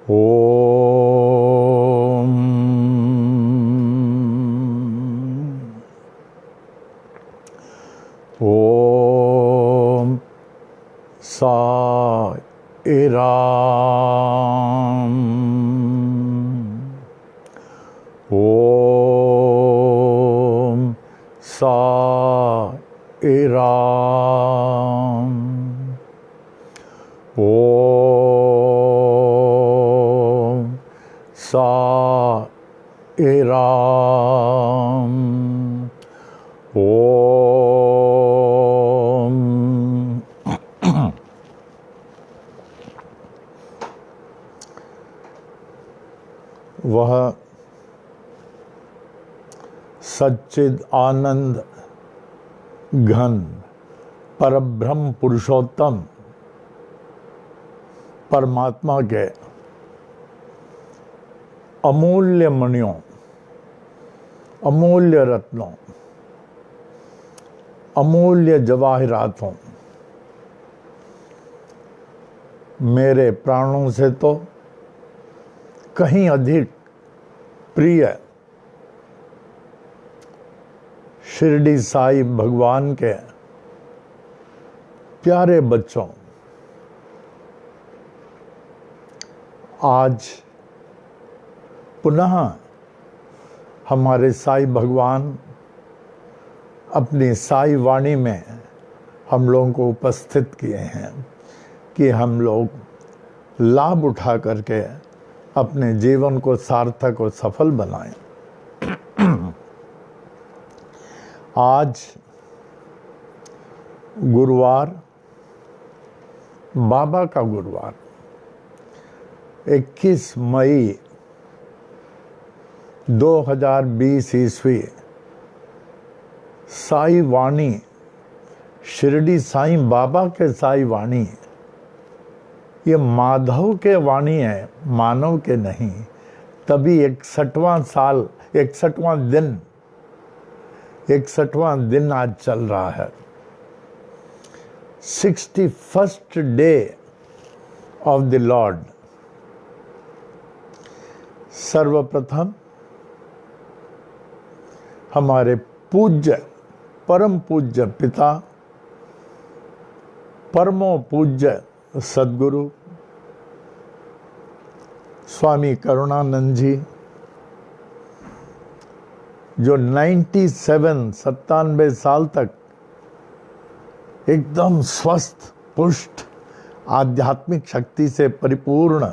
ओम ओम साई राम। ओम साई राम। ओम साई राम। ओम वह सच्चिद आनंद घन परब्रह्म पुरुषोत्तम परमात्मा के अमूल्य मणियों, अमूल्य रत्नों, अमूल्य जवाहरातों, मेरे प्राणों से तो कहीं अधिक प्रिय शिरडी साई भगवान के प्यारे बच्चों, आज पुनः हमारे साई भगवान अपनी साई वाणी में हम लोगों को उपस्थित किए हैं कि हम लोग लाभ उठा करके अपने जीवन को सार्थक और सफल बनाएं। आज गुरुवार, बाबा का गुरुवार, 21 मई 2020 ईस्वी, साई वाणी, शिरडी साई बाबा के साई वाणी, ये माधव के वाणी है, मानव के नहीं। तभी 61वां दिन आज चल रहा है। 61st day of the Lord. सर्वप्रथम हमारे पूज्य, परम पूज्य पिता, परमो पूज्य सद्गुरु स्वामी करुणानंद जी, जो 97 साल तक एकदम स्वस्थ पुष्ट आध्यात्मिक शक्ति से परिपूर्ण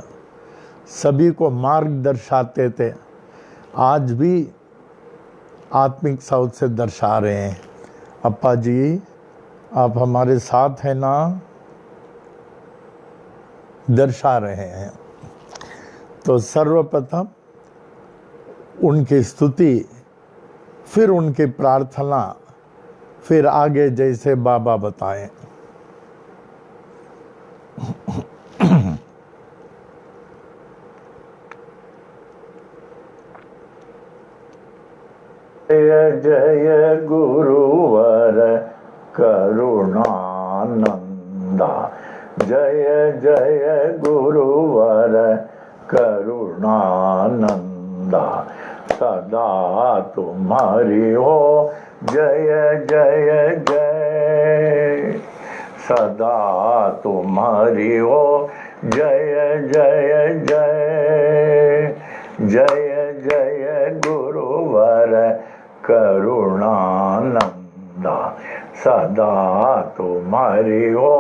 सभी को मार्ग दर्शाते थे, आज भी आत्मिक सोच से दर्शा रहे हैं। अप्पा जी, आप हमारे साथ हैं ना? दर्शा रहे हैं। तो सर्वप्रथम उनकी स्तुति, फिर उनकी प्रार्थना, फिर आगे जैसे बाबा बताएं। जय जय गुरुवर करुणानंदा, जय जय गुरुवर करुणानंदा, सदा तुम्हारी हो जय जय जय, सदा तुम्हारी हो जय जय जय, जय जय गुरुवर करुणानंदा, सदा तुम्हारी हो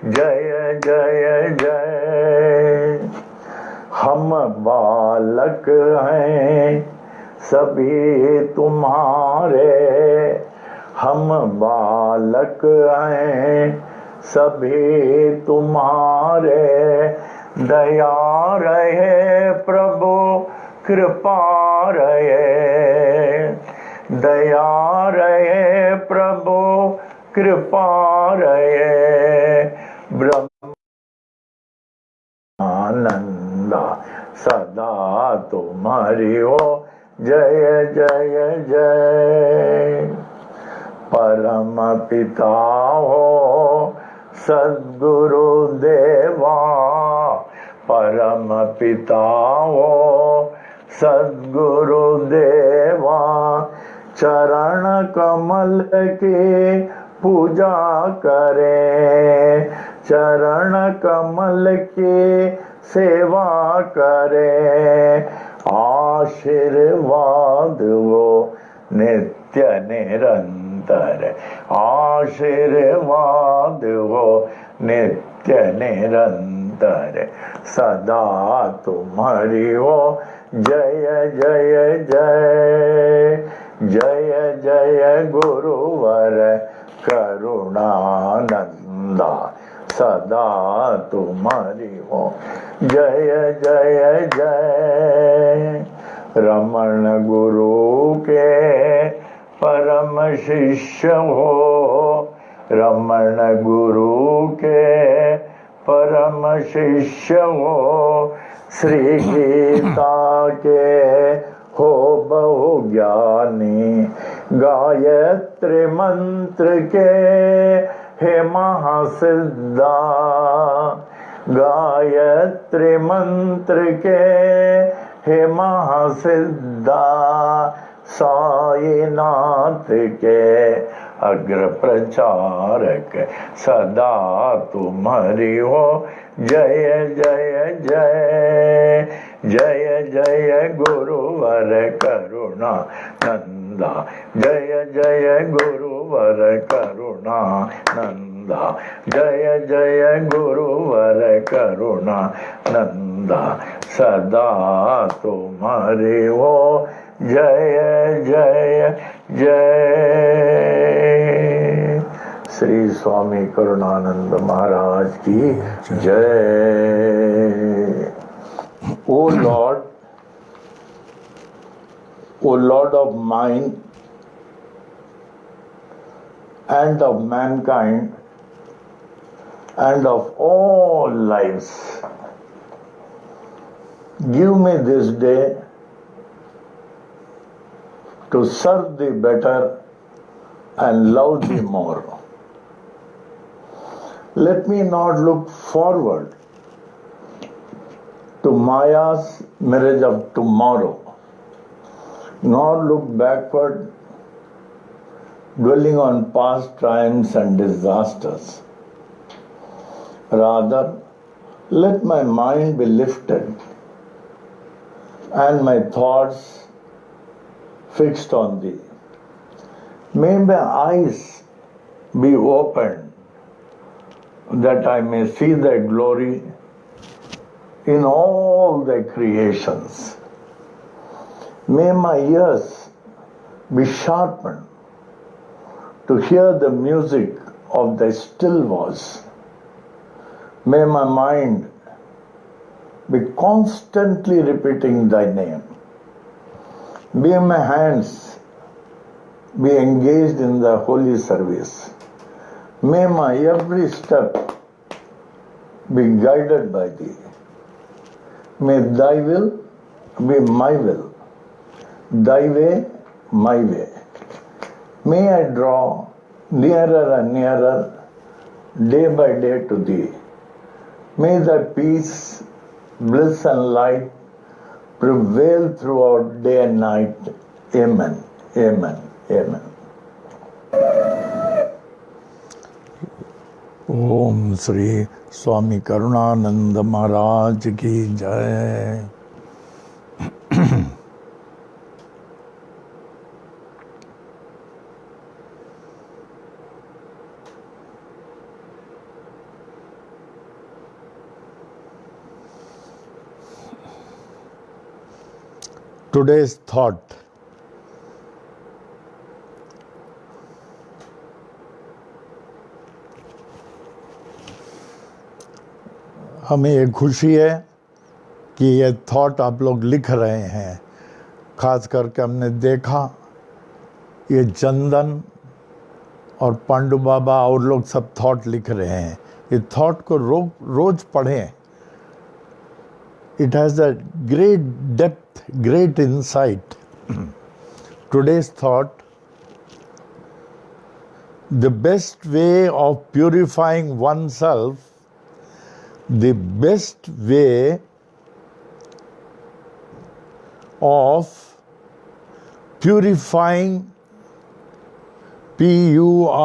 जय जय जय। हम बालक हैं सभी तुम्हारे, हम बालक हैं सभी तुम्हारे, दया रहे प्रभु कृपा रहे, दया रहे प्रभु कृपा रहे, ब्रह्मानंदा सदा तुम्हारी हो जय जय जय। परम पिता हो सद्गुरु देवा, परम पिताओ सद्गुरु देवा, चरण कमल की पूजा करें, चरण कमल की सेवा करें। आशीर्वाद वो नित्य निरंतर, आशीर्वाद वो नित्य निरंतर, सदा तुम्हारी हो जय जय जय। जय जय गुरुवर करुणानंदा, सदा तुम्हारी हो जय जय जय। रमण गुरु के परम शिष्य हो, रमण गुरु के परम शिष्य हो, श्री गीता के हो बहु ज्ञानी, गायत्री मंत्र के हे महासिद्धा, गायत्री मंत्र के हे महासिद्धा, साईनाथ के अग्र प्रचारक, सदा तुम्हारी हो जय जय जय। जय जय गुरुवर करुणा नंदा, जय जय गुरुवर करुणा नंदा, जय जय गुरुवर करुणा नंदा, सदा तुम्हारी हो जय जय जय। श्री स्वामी करुणानंद महाराज की जय। O Lord, O Lord of mine and of mankind and of all lives, give me this day to serve thee better and love thee more. Let me not look forward to Maya's mirage of tomorrow, nor look backward, dwelling on past triumphs and disasters. Rather, let my mind be lifted and my thoughts fixed on thee. May my eyes be opened that I may see thy glory in all thy creations. May my ears be sharpened to hear the music of thy still voice. May my mind be constantly repeating thy name. May my hands be engaged in the holy service. May my every step be guided by thee. May thy will be my will, thy way my way. May I draw nearer and nearer day by day to thee. May thy peace, bliss and light prevail throughout day and night. Amen, amen, amen. ओम श्री स्वामी करुणानंद महाराज की जय। Today's thought. हमें ये खुशी है कि ये thought आप लोग लिख रहे हैं। खास करके हमने देखा ये चंदन और पांडु बाबा और लोग सब थॉट लिख रहे हैं। ये थॉट को रोज पढ़ें। It has a great depth, great insight. Today's thought: the best way of purifying one self the best way of purifying, Purifying,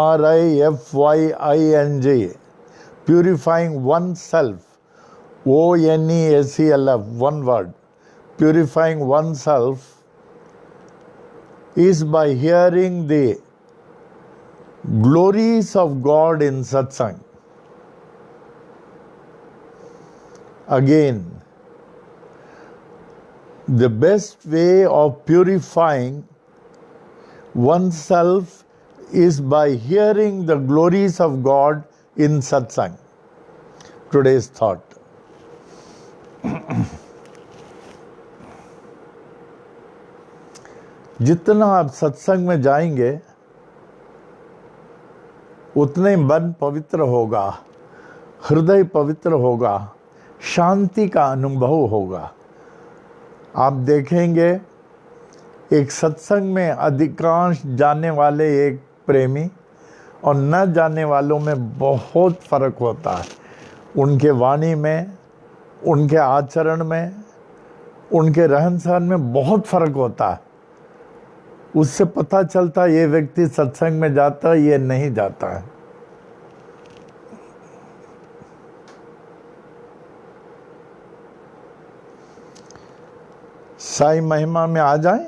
purifying oneself, ONESELF, one word, purifying oneself is by hearing the glories of God in satsang. Again, the best way of purifying oneself is by hearing the glories of God in satsang. Today's thought. जितना आप सत्संग में जाएंगे उतने ही मन पवित्र होगा, हृदय पवित्र होगा, शांति का अनुभव होगा। आप देखेंगे एक सत्संग में अधिकांश जाने वाले एक प्रेमी और न जाने वालों में बहुत फर्क होता है। उनके वाणी में, उनके आचरण में, उनके रहन सहन में बहुत फर्क होता है। उससे पता चलता है ये व्यक्ति सत्संग में जाता है, ये नहीं जाता है। साई महिमा में आ जाएं,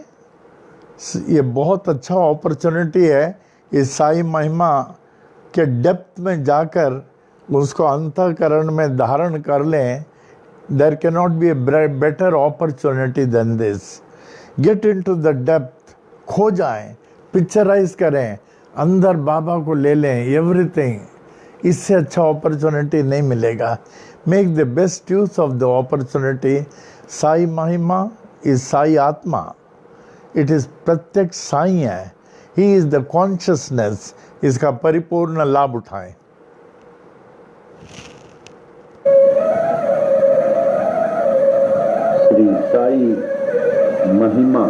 ये बहुत अच्छा अपॉर्चुनिटी है। इस साई महिमा के डेप्थ में जाकर उसको अंतःकरण में धारण कर लें। There can not be a better opportunity than this. Get into the depth, खो जाएं, पिक्चराइज करें, अंदर बाबा को ले लें, एवरीथिंग। इससे अच्छा अपॉर्चुनिटी नहीं मिलेगा। Make the best use of the opportunity. Sai महिमा इज साई आत्मा, इट इज प्रत्यक्ष साई है, ही इज द कॉन्शियसनेस। इसका परिपूर्ण लाभ उठाएं। श्री साई महिमा।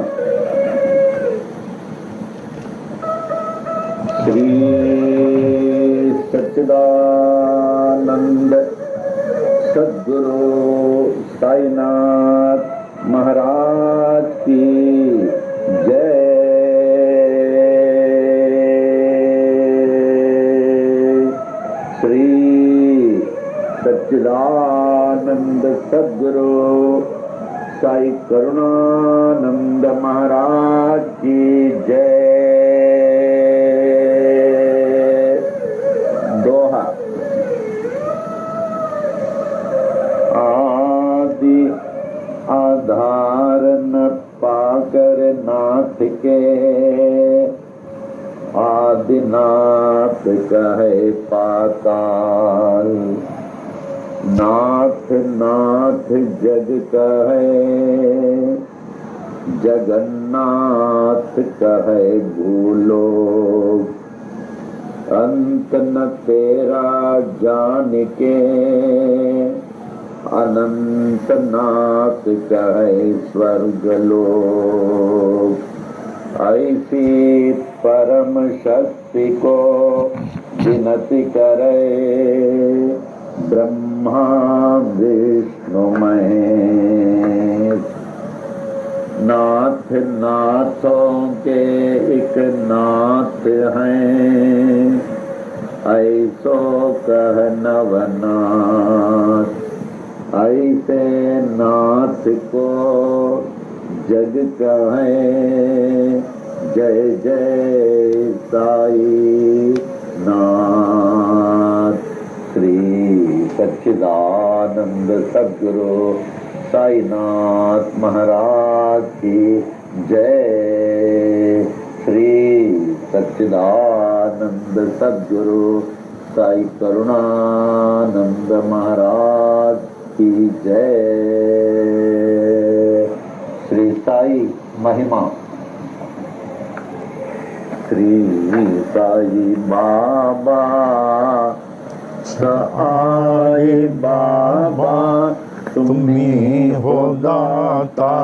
श्री सच्चिदानंद सद्गुरु साईनाथ महाराज की जय। श्री सच्चिदानंद सद्गुरु साई करुणानंद महाराज की जय। दोहा। आदि आधार न पाकर नाथ के, आदिनाथ कहे पाताल। नाथ नाथ जग कहे, जगन्नाथ कहे भूलोक। अंत न तेरा जान के, अनंत नाथ कहे स्वर्गलोक। ऐसी परम शक्ति को विनती करे, ब्रह्मा विष्णु महेश। नाथ नाथों के एक नाथ हैं, ऐसो कह नवनाथ। ऐसे नाथ को जग कहे, जय जय साई नाथ। श्री सच्चिदानंद सद्गुरु साईनाथ महाराज की जय। श्री सच्चिदानंद सद्गुरु साई करुणानंद महाराज की जय। श्री साई महिमा। श्री साई बाबा सहाय बाबा, तुम्ही हो दाता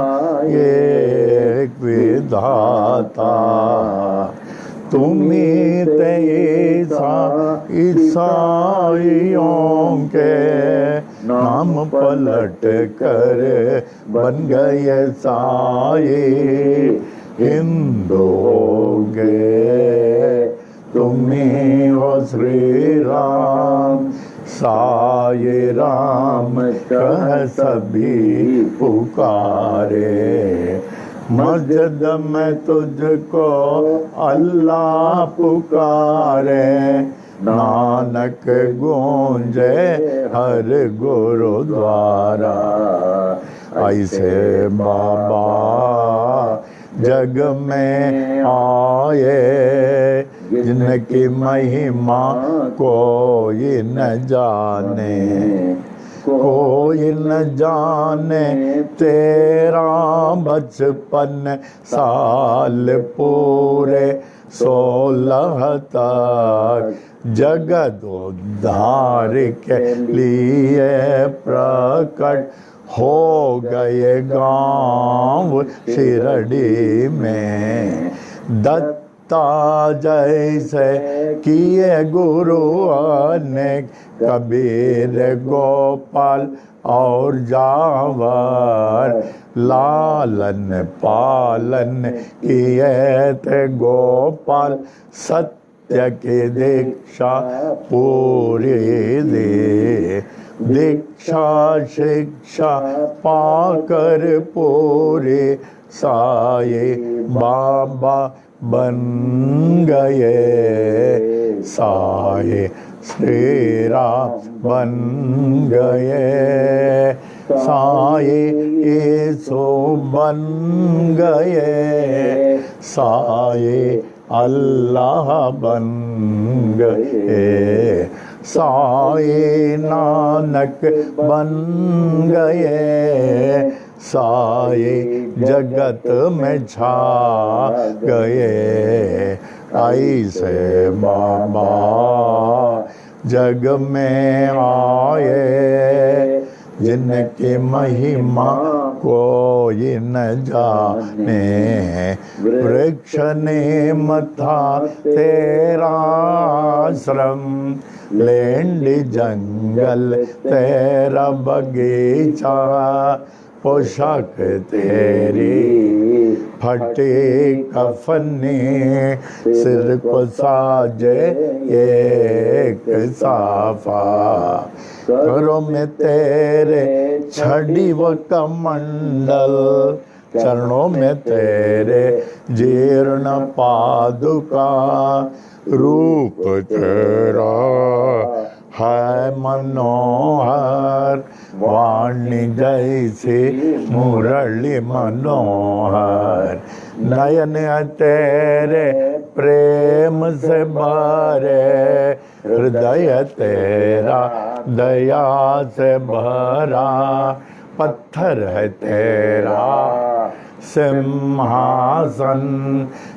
एक विधाता। तुम्ही ते ईसाइयों के नाम पलट कर बन गए साए, हिंदू होंगे तुम्ही हो श्री राम, साये राम कह सभी पुकारे, मस्जिद में तुझको अल्लाह पुकारे, नानक गूंजे हर गुरुद्वारा, ऐसे बाबा जग में आए, जिनकी महिमा कोई न जाने, कोई न जाने, 13 बचपन साल पूरे 16 तक जगत उद्धार के लिए प्रकट हो गए गांव शिरडी में, दत्ता जैसे किए गुरु अनेक, कबीर गोपाल और जावर, लालन पालन किए थे गोपाल, सत्य की दीक्षा पूरी दे, दीक्षा शिक्षा पाकर पूरे साये बाबा बन गए, साये श्री राम बन गए, साये यीशु बन गए, साये अल्लाह बन गए, साये नानक बन गए, साये जगत में छा गए, ऐसे बाबा जग में आए, जिनकी महिमा कोई न जाने, वृक्ष नेम था तेरा आश्रम, लेंडी जंगल तेरा बगीचा, पोशाक तेरी फटे कफनी, सिर को साजे एक साफा, करों में तेरे छड़ी व कमंडल, चरणों में तेरे जीर्ण पादुका, रूप तेरा है मनोहर, वाणी जैसी मुरली मनोहर, नयन तेरे प्रेम से भरे, हृदय तेरा दया से भरा, पत्थर है तेरा सिंहासन,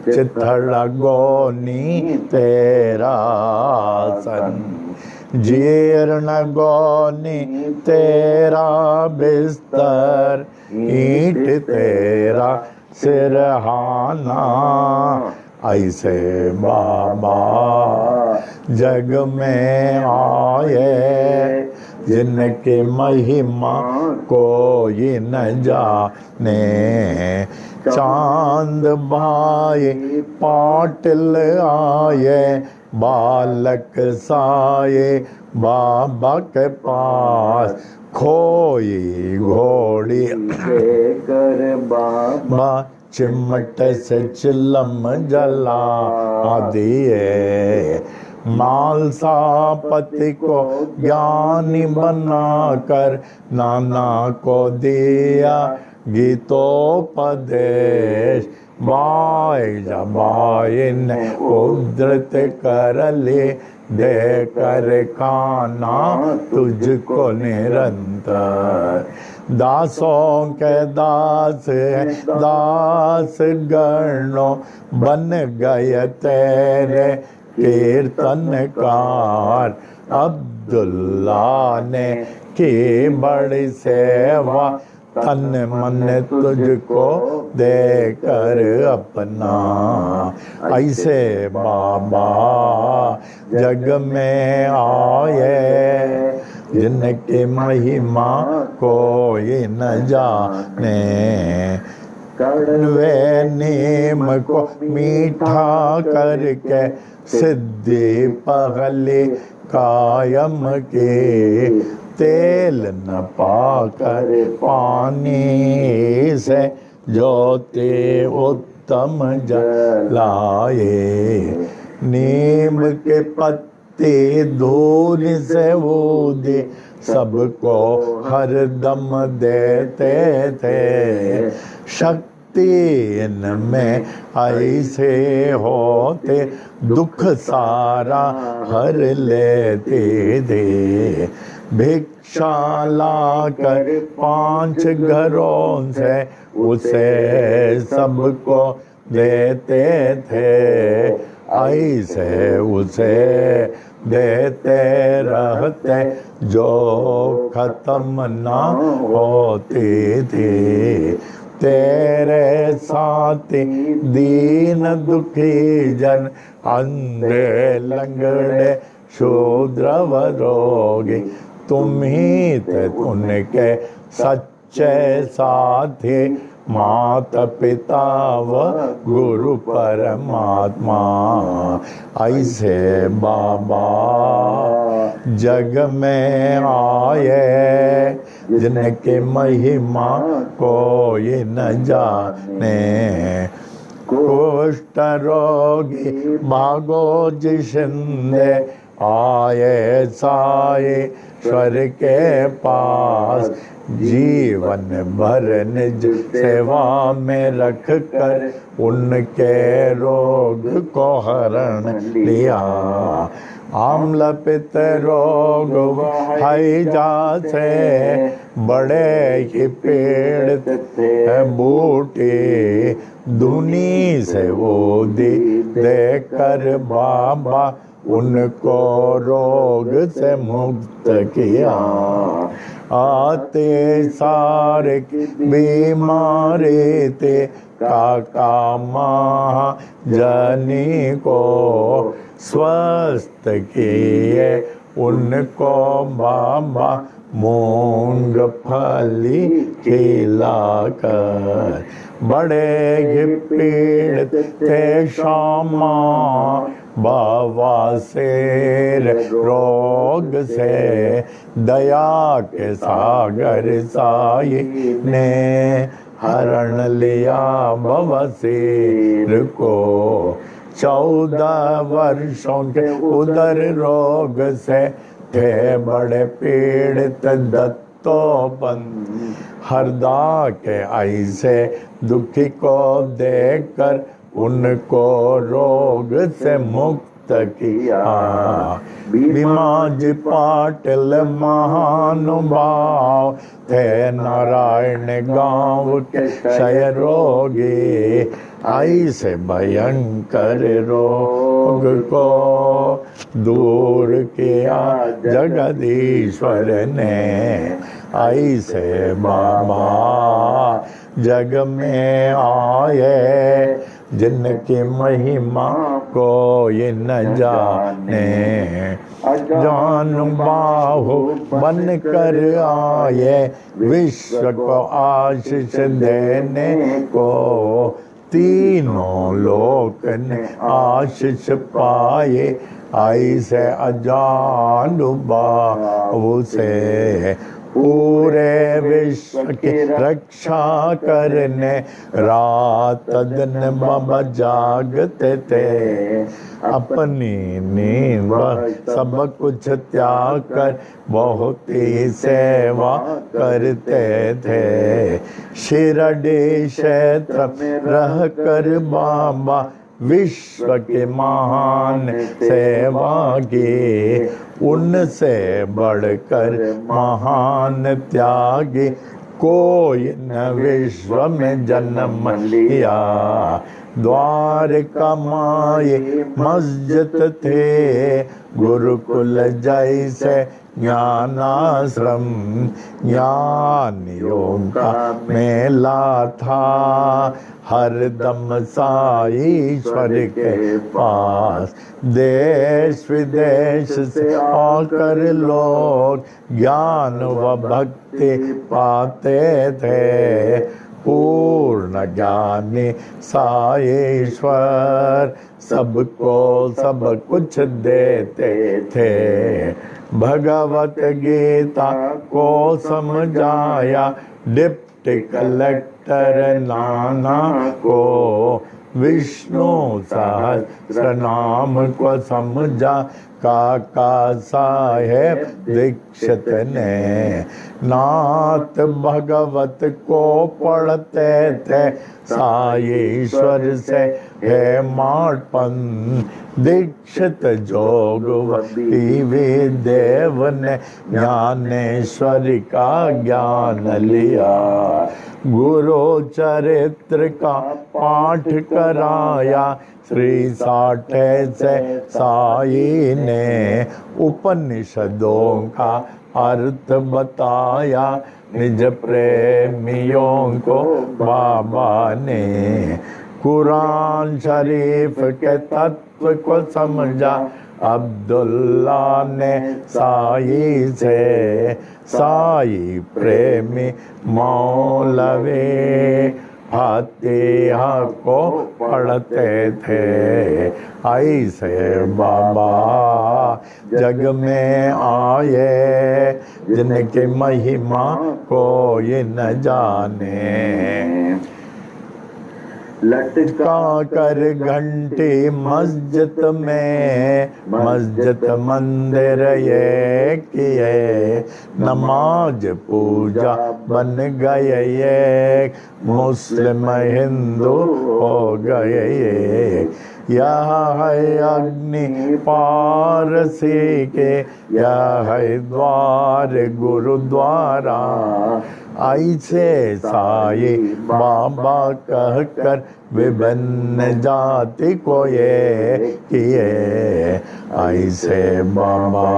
चित्थड़ा गोनी तेरा सन, जीर्ण गोनी तेरा बिस्तर, ईंट तेरा सिरहाना, ऐसे बाबा जग में आए, जिनकी महिमा कोई न जाने, चांद भाई पाटिल आए, बालक साये बाबा के पास, खोई घोड़ी कर बाबा चिमट से चिलम जला दिए, मालसापति को ज्ञानी बनाकर नाना को दिया गीतोपदेश, बाई जबाई ने उद्धृत कर ले, दे कर खाना तुझको निरंतर, दासों के दास है दास गणों, बन गए तेरे कीर्तनकार, अब्दुल्ला ने की बड़ी सेवा तन मन तुझको देकर अपना। ऐसे बाबा जग में आए जिनकी महिमा कोई न जाने। कड़वे नीम को मीठा करके सिद्धि पगली कायम के। तेल न पाकर पानी से ज्योति उत्तम जलाए। नीम के पत्ते दूर से वो दे सबको हर दम देते थे। शक्ति इनमें ऐसे होते दुख सारा हर लेते थे। भिक्षा लाकर 5 घरों से उसे सबको देते थे। ऐसे उसे देते रहते जो खत्म ना होते थे। तेरे साथी दीन दुखी जन अंधे लंगड़े शूद्र व रोगी तुम ही थे उनके सच्चे साथी। माता पिता व गुरु परमात्मा। ऐसे बाबा जग में आए जिनकी महिमा कोई न जाने। कुष्ठ रोगी भागो जिशिंदे आए साई ईश्वर के पास। जीवन भर निज सेवा में रख कर उनके रोग को हरण लिया। आम्ल पित्त रोग हैजा से बड़े ही पीड़ित है बूटे। दुनी से वो देकर बाबा उनको रोग से मुक्त किया। आते सारे बीमारी थे काका माँ जनी को स्वस्थ किए उनको बाबा मूंगफली खिलाकर। बड़े ही पीड़ित थे श्यामा बवासीर रोग से। दया के सागर साई ने हरण लिया बवासीर को। 14 वर्षों के उदर रोग से थे बड़े पीड़ित दत्तोपन। हरदा के ऐसे दुखी को देखकर उनको रोग से मुक्त किया। भीमाजी पाटिल महानुभाव थे नारायण गांव के क्षय रोगी। ऐसे भयंकर रोग को दूर किया जगदीश्वर ने। ऐसे बाबा जग में आए जिनकी महिमा कोई न जाने। जान बाहु बन कर आए विश्व को आशीष देने को। तीनों लोक ने आशीष पाए ऐसे अजानु बाहु से। पूरे विश्व की रक्षा करने रात दिन बाबा जागते थे। अपनी नींद सब कुछ त्याग कर बहुत ही सेवा करते थे। शिरडी क्षेत्र में रह कर बाबा विश्व के महान सेवा की। उनसे बढ़कर महान त्यागी कोई न विश्व में जन्म लिया। द्वारका माई मस्जिद थे गुरुकुल जैसे ज्ञानाश्रम ज्ञानियों का मेला था। हर दम साईश्वर के पास देश विदेश से आकर लोग ज्ञान व भक्ति पाते थे। पूर्ण ज्ञानी साईश्वर सबको सब कुछ देते थे। भगवत गीता को समझाया डिप्टी कलेक्टर नाना को। विष्णु सहस्र नाम को समझा काका साहेब दीक्षित ने। नाथ भगवत को पढ़ते थे साईश्वर से है माटपन। दीक्षित जोगवती देव ने ज्ञानेश्वरी का ज्ञान लिया। गुरु चरित्र का पाठ कराया श्री साठे से साई ने। उपनिषदों का अर्थ बताया निज प्रेमियों को बाबा ने। कुरान शरीफ के तत्व को समझा अब्दुल्ला ने साई से। साई प्रेमी मौलवी फातिहा को पढ़ते थे। ऐसे बाबा जग में आए जिनकी महिमा कोई न जाने। लटका कर घंटी मस्जिद में मस्जिद मंदिर ये किए। नमाज पूजा बन गए ये मुस्लिम हिंदू हो गए ये। यह है अग्नि पारसी के यह है द्वार गुरुद्वारा। ऐसे साई बाबा कहकर विभिन्न जाति को ये किए। ऐसे बाबा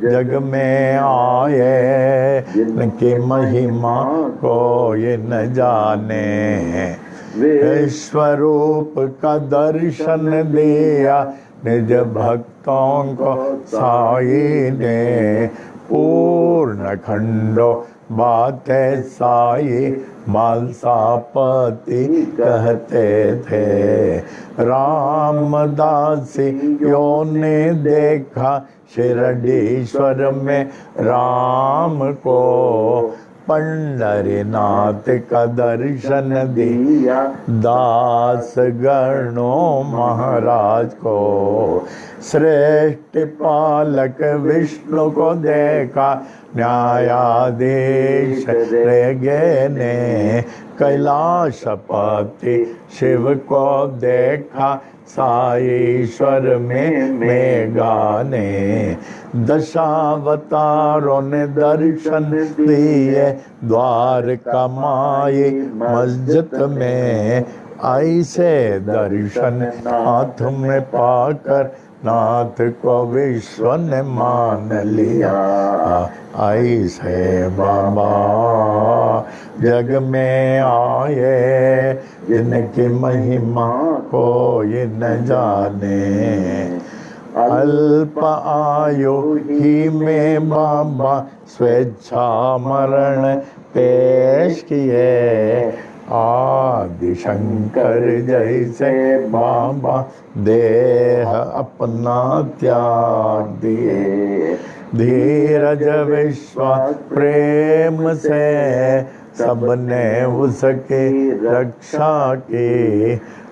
जग में आए जिनकी महिमा कोई न जाने। विश्वरूप का दर्शन दिया निज भक्तों को साई ने। पूर्ण खंडो बातें साई मालसापति कहते थे। रामदासियों ने देखा शिरडीश्वर में राम को। पंढरीनाथ का दर्शन दिया दास गणों महाराज को। श्रेष्ठ पालक विष्णु को देखा न्यायाधीश गे ने। कैलाशपति शिव को देखा साईश्वर में मेघा ने। दशावतारों ने दर्शन दिए द्वारका माई मस्जिद में। ऐसे दर्शन नाथ में पाकर नाथ को विश्व ने मान लिया। ऐसे बाबा जग में आए जिनकी महिमा कोई न जाने। अल्प आयु ही में बाबा स्वेच्छा मरण पेश किए। आदि शंकर जैसे बाबा देह अपना त्याग दिए। धीरज विश्वास प्रेम से सबने उसकी रक्षा की।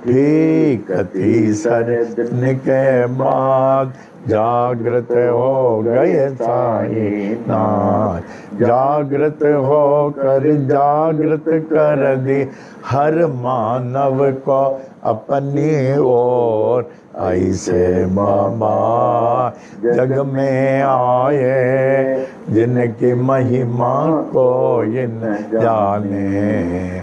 ठीक तीसर दिन के बाद जागृत हो गए साईनाथ। जागृत होकर जागृत कर दी हर मानव को अपनी ओर। ऐसे बाबा जग में आए जिनकी महिमा कोई न जाने।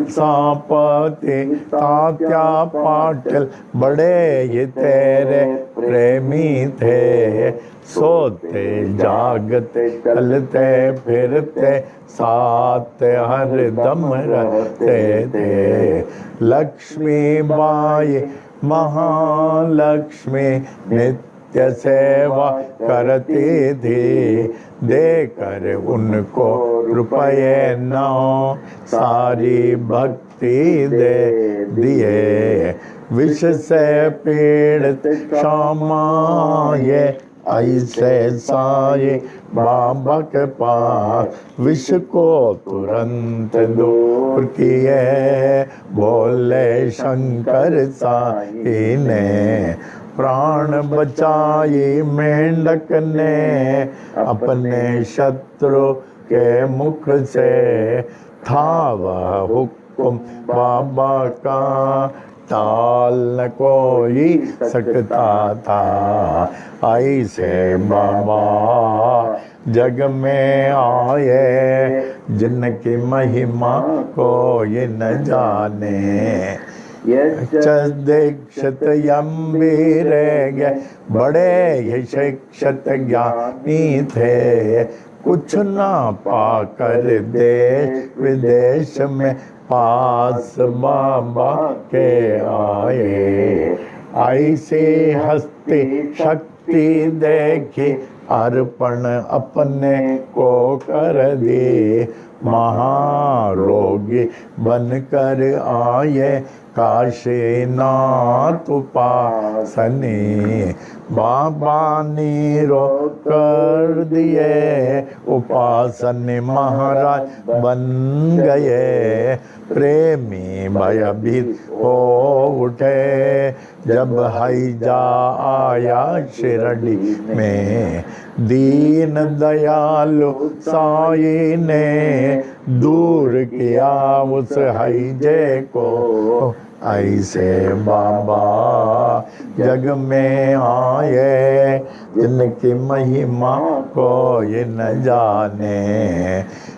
सापते तात्या पाटिल बड़े ये तेरे प्रेमी थे। सोते जागते चलते फिरते साथ हर दम रहते थे। लक्ष्मी बाई महालक्ष्मी नित्य सेवा करती थी। देकर उनको रुपये 9 सारी भक्ति दे दिए। विष से पीड़ित क्षमाए ऐसे साये बाबा के पास। विष को तुरंत दूर किए बोले शंकर साई ने। प्राण बचाई मेंढक ने अपने शत्रु के मुख से। था वह हुक्म बाबा का टाल न कोई सकता था। ऐसे बाबा जग में आए जिनकी महिमा कोई न जाने। दीक्षित यम्बीर बड़े ही शिक्षित ज्ञानी थे। कुछ ना पाकर देश विदेश में पास बाबा के आए। ऐसी हस्ती शक्ति देखी अर्पण अपने को कर दे। महारोगी बनकर आए काशीनाथ उपासनी। बाबा नीरो कर दिए उपासनी महाराज बन गए। प्रेमी भयभीत हो उठे जब हैजा आया शिरडी में। दीन दयालु साई ने दूर किया उस हैजे को। ऐसे बाबा जग में आए जिनकी महिमा कोई न जाने।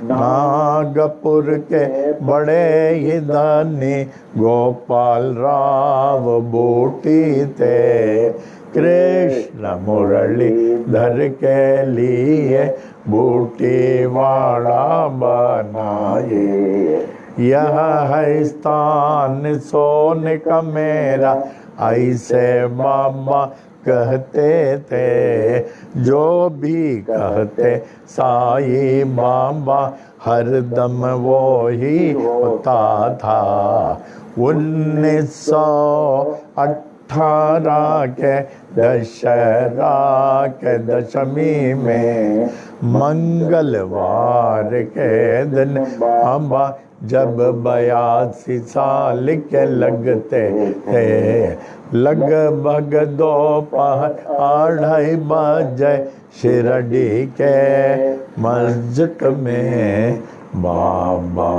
नागपुर के बड़े ही दानी गोपाल राव बूटी थे। कृष्ण मुरली धर के लिए बूटी वाड़ा बनाए। यह है स्थान सोने का मेरा ऐसे बाबा कहते थे। जो भी कहते साई बाबा हरदम वो ही होता था। 1918 के दशहरा के दशमी में मंगलवार के दिन बाबा जब 82 साल के लगते थे। लगभग दोपहर 2:30 बजे शिरडी के मस्जिद में बाबा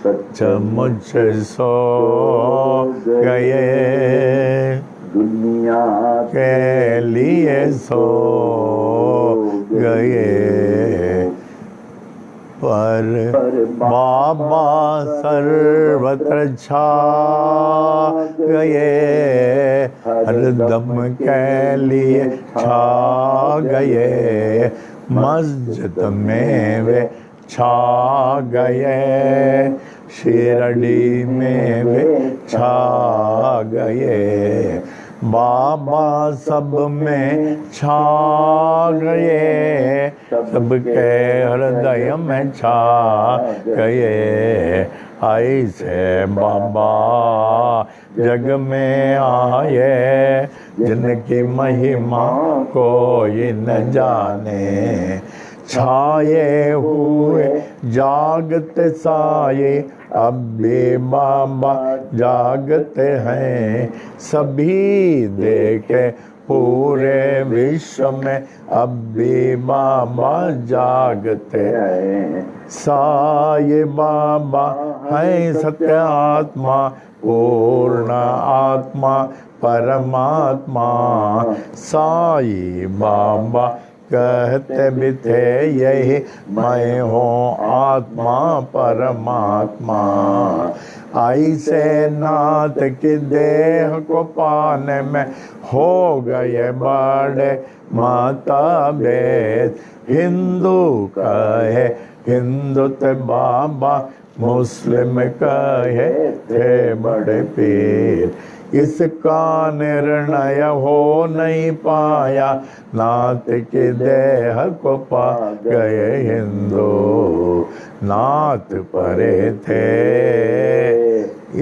सचमुच सो गए। दुनिया के लिए सो गए। पर बाबा सर्वत्र छा गए। हरदम के लिए छा गए। मस्जिद में वे छा गए। शिरडी में वे छा गए। बाबा सब में छा गए। सबके हृदय में छा गए। ऐसे बाबा जग में आए जिनकी महिमा कोई न जाने। छाए हुए जागते साये अब भी बाबा जागते हैं। सभी देखे पूरे विश्व में अब भी बाबा जागते हैं। साये बाबा है सत्य आत्मा पूर्ण आत्मा परमात्मा। साई बाबा कहते भी थे यही मैं हूँ आत्मा परमात्मा। ऐसे नाथ की देह को पाने में हो गए बड़े मतभेद। हिंदू कहे हिंदुत्व बाबा, मुस्लिम कहे थे बड़े पीर। इसका निर्णय हो नहीं पाया, नाथ की देह को पा गए हिंदू। नाथ परे थे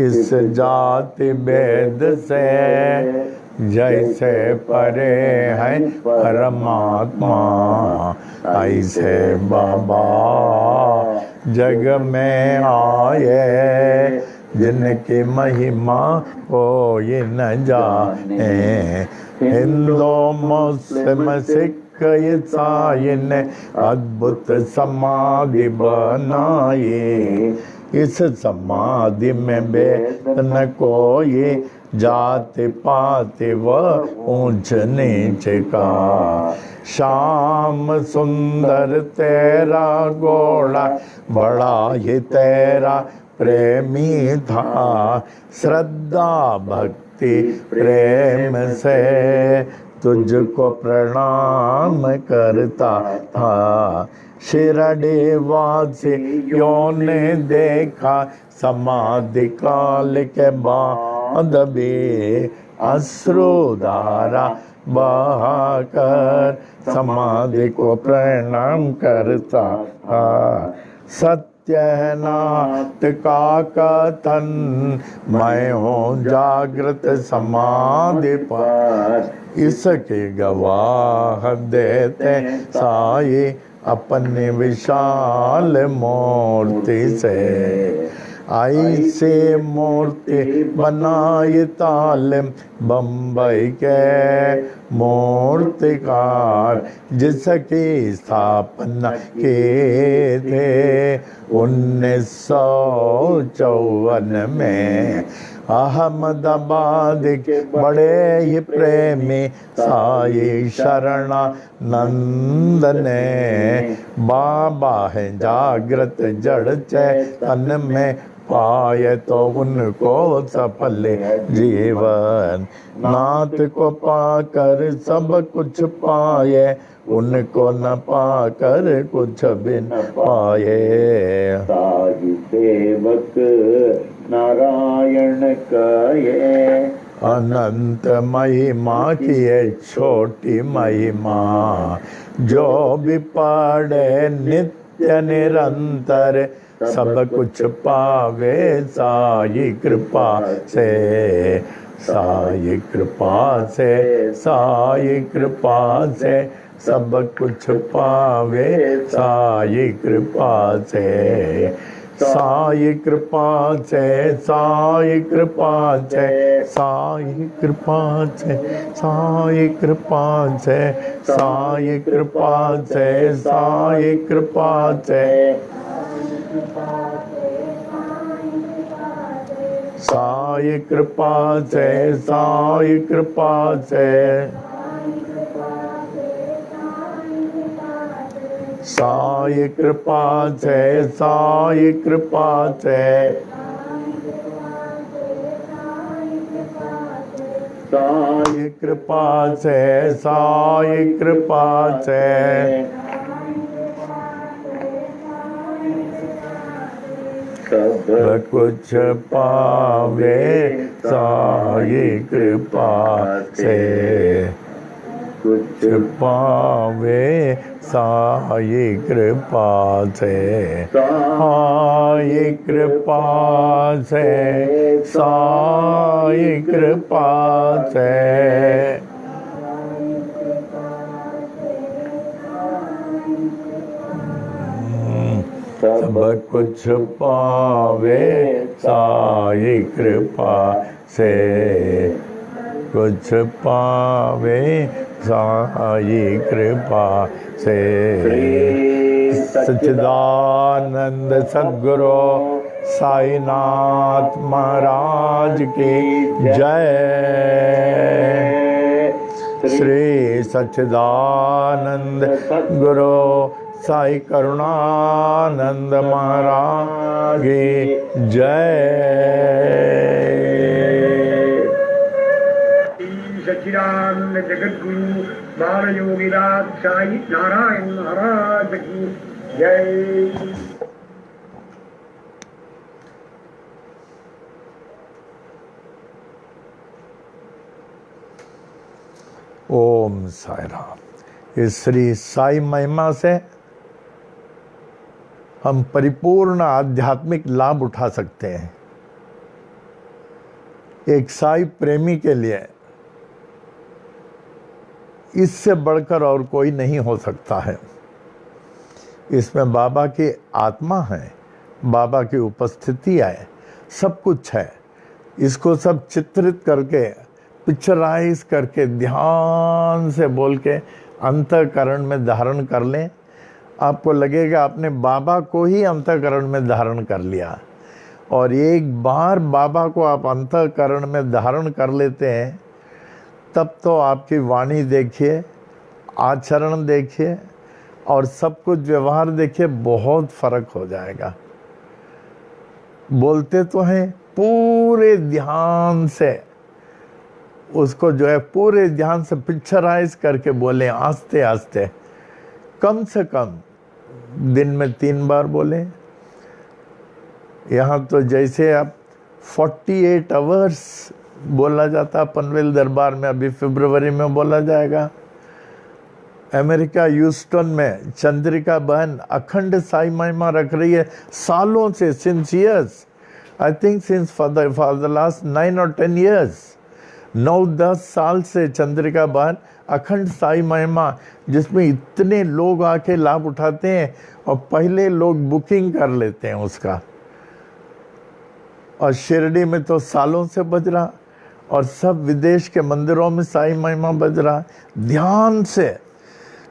इस जाति भेद से, जैसे परे है परमात्मा। ऐसे बाबा जग में आए, जिनकी महिमा कोई न जाने। हिंदू मुस्लिम सिख ईसाई ने अद्भुत समाधि बनाई। इस समाधि में भेद न कोई, जाति पाति व ऊंच नीच का। श्याम सुंदर तेरा घोड़ा, बड़ा ही तेरा प्रेमी था। श्रद्धा भक्ति प्रेम से तुझको प्रणाम करता था। शिरडी वासियों ने देखा, समाधि काल के बाद भी अश्रुधारा बहाकर समाधि को प्रणाम करता था। सत्यनाथ का कथन, मैं हूँ जागृत समाधि पर। इसके गवाह देते साई अपनी विशाल मूर्ति से। ऐसी मूर्ति बनाई तालिम बम्बई के मूर्तिकार, जिसकी स्थापना की थे 1954 में। अहमदाबाद के बड़े ही प्रेमी साई शरणानंद ने, बाबा है जागृत जड़ चैतन्य में, पाए तो उनको सफल जीवन। नाथ को पाकर सब कुछ पाए, उनको न पाकर कुछ भी न पाए। साई सेवक नारायण कहे, अनंत महिमा की है छोटी महिमा। जो भी पढ़े नित्य निरंतर, सब कुछ पावे साई कृपा से। साई कृपा से, साई कृपा से, सब कुछ पावे साई कृपा से। साई कृपा से, साई कृपा से, साई कृपा से, साई कृपा से, साई कृपा से, साई कृपा से, साई कृपा से, साई कृपा से, साई कृपा से, साई कृपा से, साई कृपा से, साई कृपा से, सब कुछ पावे साई कृपा से। कुछ पावे साई कृपा से, साई कृपा से, साई कृपा से, सब कुछ पावे साई कृपा से। कुछ पावे साई कृपा से। सच्चिदानंद सद्गुरु साईनाथ महाराज की जय। श्री सच्चिदानंद गुरु साई करुणानंद महाराज की जय। सच्चिदानंद जगत गुरु बाल योगीनाथ साई नारायण महाराज की जय। ओम साई राम। इस श्री साई महिमा से हम परिपूर्ण आध्यात्मिक लाभ उठा सकते हैं। एक साई प्रेमी के लिए इससे बढ़कर और कोई नहीं हो सकता है। इसमें बाबा की आत्मा है, बाबा की उपस्थिति है, सब कुछ है। इसको सब चित्रित करके, पिक्चराइज करके, ध्यान से बोल के अंतःकरण में धारण कर लें। आपको लगेगा आपने बाबा को ही अंतःकरण में धारण कर लिया। और एक बार बाबा को आप अंतःकरण में धारण कर लेते हैं, तब तो आपकी वाणी देखिए, आचरण देखिए और सब कुछ व्यवहार देखिए, बहुत फर्क हो जाएगा। बोलते तो हैं पूरे ध्यान से, उसको जो है पूरे ध्यान से पिक्चराइज करके बोलें, आस्ते आस्ते, कम से कम दिन में 3 बार बोलें। यहाँ तो जैसे आप 48 आवर्स बोला जाता पनवेल दरबार में, अभी फरवरी में बोला जाएगा। अमेरिका ह्यूस्टन में चंद्रिका बहन अखंड साई महिमा रख रही है सालों से, since years, I think since for the last 9 और 10 ईयर्स, 9-10 साल से चंद्रिका बहन अखंड साई महिमा, जिसमें इतने लोग आके लाभ उठाते हैं और पहले लोग बुकिंग कर लेते हैं उसका। और शिरडी में तो सालों से बज रहा, और सब विदेश के मंदिरों में साई महिमा बज रहा। ध्यान से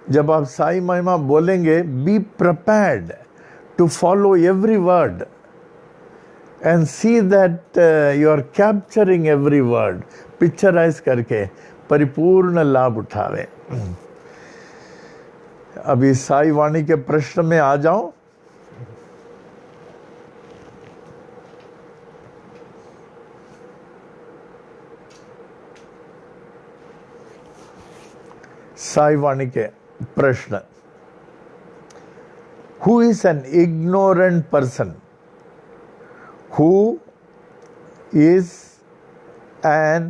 जब आप साई महिमा बोलेंगे, be prepared to follow every word and see that you are capturing every word, picturise करके परिपूर्ण लाभ उठावे। अभी साई वाणी के प्रश्न में आ जाओ। साई वाणी के प्रश्न। Who is an ignorant person? Who is an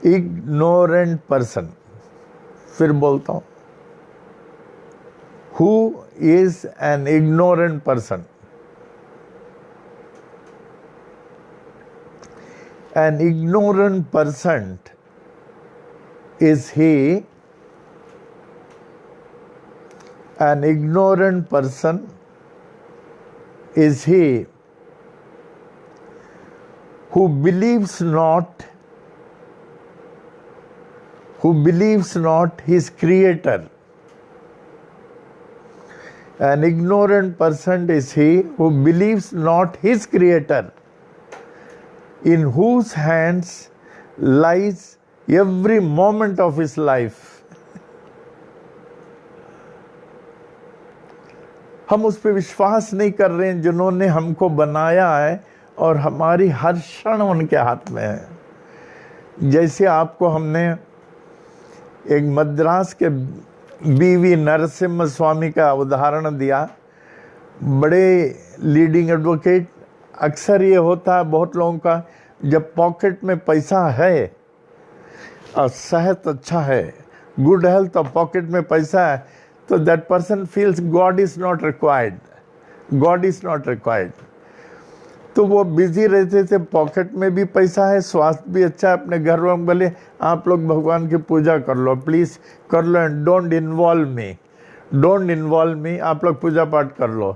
ignorant person? फिर बोलता हूं, Who is an ignorant person? An ignorant person is he. An ignorant person is he who believes not his creator. An ignorant person is he who believes not his creator, in whose hands lies every moment of his life. हम उस पर विश्वास नहीं कर रहे हैं जिन्होंने हमको बनाया है और हमारी हर क्षण उनके हाथ में है। जैसे आपको हमने एक मद्रास के बीवी नरसिम्हा स्वामी का उदाहरण दिया, बड़े लीडिंग एडवोकेट। अक्सर ये होता है बहुत लोगों का, जब पॉकेट में पैसा है और सेहत अच्छा है, गुड हेल्थ और पॉकेट में पैसा है, तो that person feels God is not required, God is not required. तो वो बिजी रहते थे, पॉकेट में भी पैसा है, स्वास्थ्य भी अच्छा है, अपने घर में बोले आप लोग भगवान की पूजा कर लो, प्लीज कर लो, and don't involve me, don't involve me, आप लोग पूजा पाठ कर लो।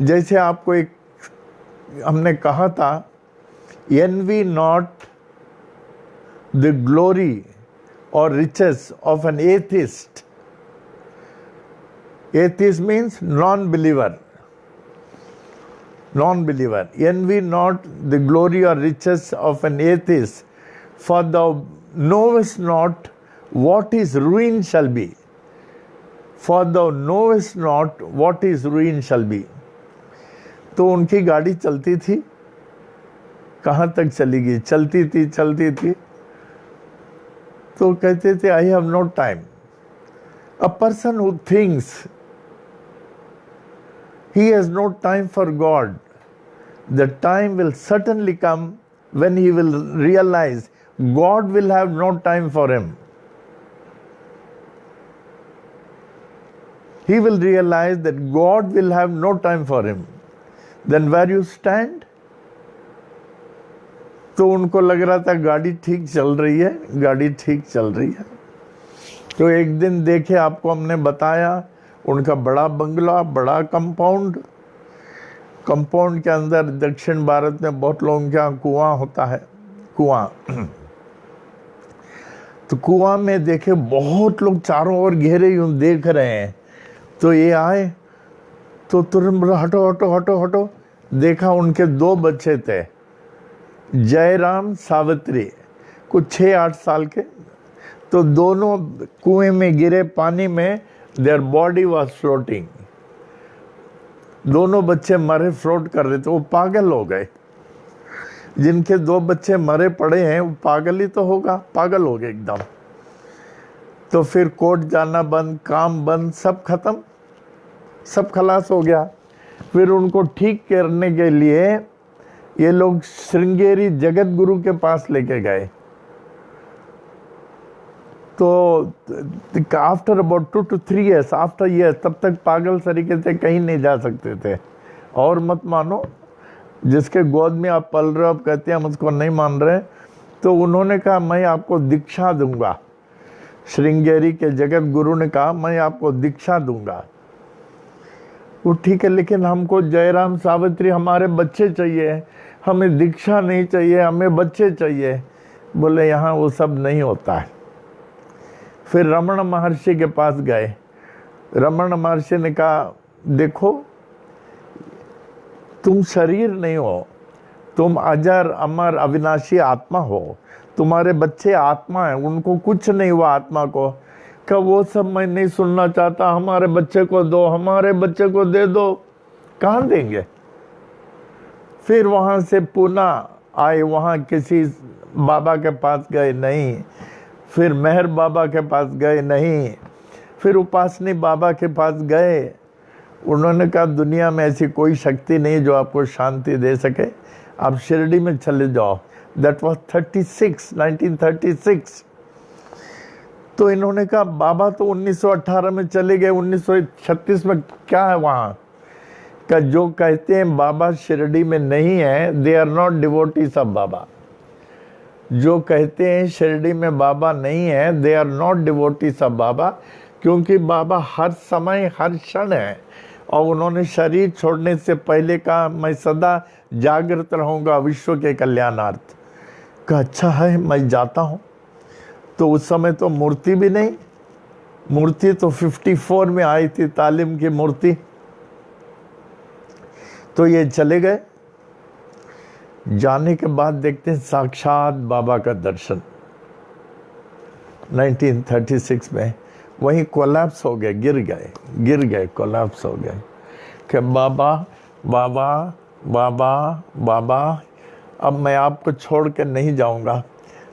जैसे आपको एक हमने कहा था, envy not the glory or riches of an atheist. Atheist means non-believer. Non-believer. Envy not the glory or riches of an atheist, for thou knowest not what is ruin shall be. For thou knowest not what is ruin shall be. तो उनकी गाड़ी चलती थी, कहाँ तक चली गई, चलती थी। तो कहते थे I have no time. A person who thinks he has no time for God, the time will certainly come when he will realize God will have no time for him. He will realize that God will have no time for him. Then where you stand? तो उनको लग रहा था गाड़ी ठीक चल रही है। तो एक दिन देखे, आपको हमने बताया, उनका बड़ा बंगला, बड़ा कंपाउंड के अंदर दक्षिण भारत में बहुत लोगों के यहाँ कुआं होता है, कुआं। तो कुआं में देखे बहुत लोग चारों ओर घेरे यूं देख रहे हैं। तो ये आए तो तुरंत हटो। देखा उनके 2 बच्चे थे, जयराम सावित्री, कुछ 6-8 साल के। तो दोनों कुएं में गिरे पानी में, देयर बॉडी वाज फ्लोटिंग। दोनों बच्चे मरे, फ्लोट कर रहे थे। वो पागल हो गए। जिनके 2 बच्चे मरे पड़े हैं वो पागल ही तो होगा, पागल हो गए एकदम। तो फिर कोर्ट जाना बंद, काम बंद, सब खत्म, सब खलास हो गया। फिर उनको ठीक करने के लिए ये लोग श्रृंगेरी जगत गुरु के पास लेके गए। तो after about 2 to 3 years, after year, तब तक पागल तरीके से कहीं नहीं जा सकते थे। और मत मानो, जिसके गोद में आप पल रहे हो, आप कहते हैं हम उसको नहीं मान रहे, तो उन्होंने कहा मैं आपको दीक्षा दूंगा। श्रृंगेरी के जगत गुरु ने कहा मैं आपको दीक्षा दूंगा। वो ठीक है, लेकिन हमको जयराम सावित्री, हमारे बच्चे चाहिए, हमें दीक्षा नहीं चाहिए, हमें बच्चे चाहिए। बोले यहाँ वो सब नहीं होता है। फिर रमण महर्षि के पास गए। रमण महर्षि ने कहा देखो, तुम शरीर नहीं हो, तुम अजर अमर अविनाशी आत्मा हो। तुम्हारे बच्चे आत्मा है, उनको कुछ नहीं हुआ आत्मा को। क्या वो सब मैं नहीं सुनना चाहता, हमारे बच्चे को दो, हमारे बच्चे को दे दो। कहाँ देंगे? फिर वहां से पुनः आए, वहां किसी बाबा के पास गए, नहीं। फिर मेहर बाबा के पास गए, नहीं। फिर उपासनी बाबा के पास गए। उन्होंने कहा दुनिया में ऐसी कोई शक्ति नहीं जो आपको शांति दे सके, आप शिरडी में चले जाओ। That was 1936। तो इन्होंने कहा बाबा तो 1918 में चले गए, 1936 में क्या है वहाँ का? जो कहते हैं बाबा शिरडी में नहीं है, they are not devotees of Baba. जो कहते हैं शिरडी में बाबा नहीं है, they are not devotees of Baba, क्योंकि बाबा हर समय हर क्षण है। और उन्होंने शरीर छोड़ने से पहले कहा मैं सदा जागृत रहूँगा विश्व के कल्याणार्थ। कहा अच्छा है, मैं जाता हूँ। तो उस समय तो मूर्ति भी नहीं, मूर्ति तो 54 में आई थी, तालीम की मूर्ति। तो ये चले गए। जाने के बाद देखते हैं साक्षात बाबा का दर्शन 1936 में। वहीं कोलैप्स हो गए, गिर गए, कोलैप्स हो गए कि बाबा बाबा बाबा बाबा, अब मैं आपको छोड़ के नहीं जाऊंगा।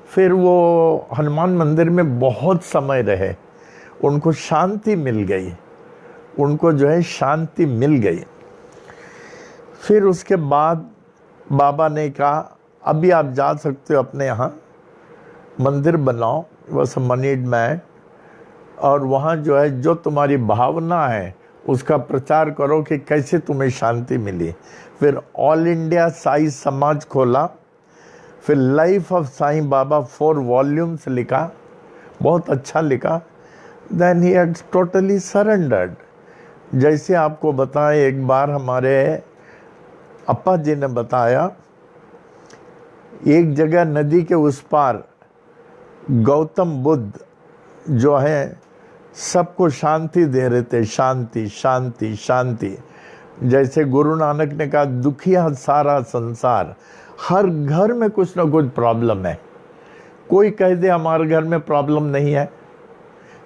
फिर वो हनुमान मंदिर में बहुत समय रहे, उनको शांति मिल गई, उनको जो है शांति मिल गई। फिर उसके बाद बाबा ने कहा अभी आप जा सकते हो अपने यहाँ, मंदिर बनाओ, वॉज अ मनीड मैन, और वहाँ जो है जो तुम्हारी भावना है उसका प्रचार करो कि कैसे तुम्हें शांति मिली। फिर ऑल इंडिया साई समाज खोला। फिर life of Sai Baba 4 volumes लिखा, बहुत अच्छा लिखा। Then he had totally surrendered. जैसे आपको बताएं, एक बार हमारे अप्पा जी ने बताया, एक जगह नदी के उस पार गौतम बुद्ध जो है सबको शांति दे रहे थे, शांति शांति शांति। जैसे गुरु नानक ने कहा दुखिया सारा संसार, हर घर में कुछ ना कुछ प्रॉब्लम है, कोई कह दे हमारे घर में प्रॉब्लम नहीं है,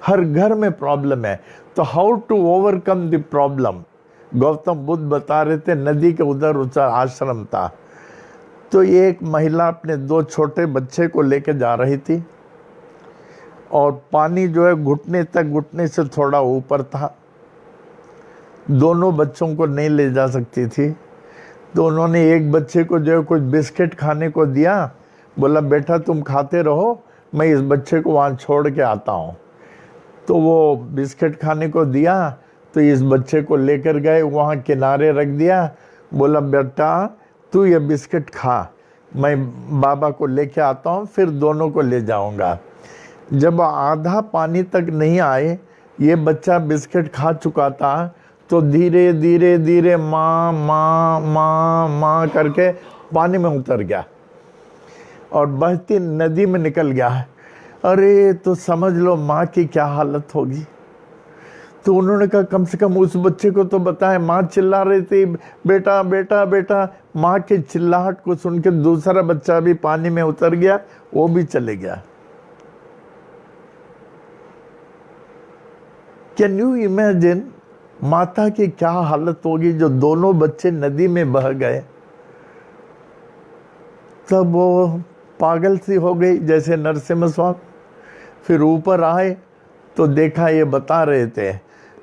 हर घर में प्रॉब्लम है। तो how to overcome the problem? Gautam Buddha बता रहे थे, नदी के उधर उधर आश्रम था, तो एक महिला अपने 2 छोटे बच्चे को लेकर जा रही थी और पानी जो है घुटने तक, घुटने से थोड़ा ऊपर था, दोनों बच्चों को नहीं ले जा सकती थी। तो उन्होंने एक बच्चे को जो है कुछ बिस्किट खाने को दिया, बोला बेटा तुम खाते रहो, मैं इस बच्चे को वहाँ छोड़ के आता हूँ। तो वो बिस्किट खाने को दिया, तो इस बच्चे को लेकर गए, वहाँ किनारे रख दिया, बोला बेटा तू ये बिस्किट खा, मैं बाबा को लेके आता हूँ, फिर दोनों को ले जाऊँगा। जब आधा पानी तक नहीं आए, ये बच्चा बिस्किट खा चुका था, तो धीरे धीरे धीरे माँ माँ माँ माँ करके पानी में उतर गया और बहती नदी में निकल गया। अरे तो समझ लो माँ की क्या हालत होगी। तो उन्होंने कहा कम से कम उस बच्चे को तो बताएं। माँ चिल्ला रही थी बेटा बेटा बेटा, माँ के चिल्लाहट को सुन के दूसरा बच्चा भी पानी में उतर गया, वो भी चले गया। कैन यू इमेजिन माता की क्या हालत होगी जो दोनों बच्चे नदी में बह गए। तब वो पागल सी हो गई जैसे नरसिम्हा स्वामी। फिर ऊपर आए तो देखा ये बता रहे थे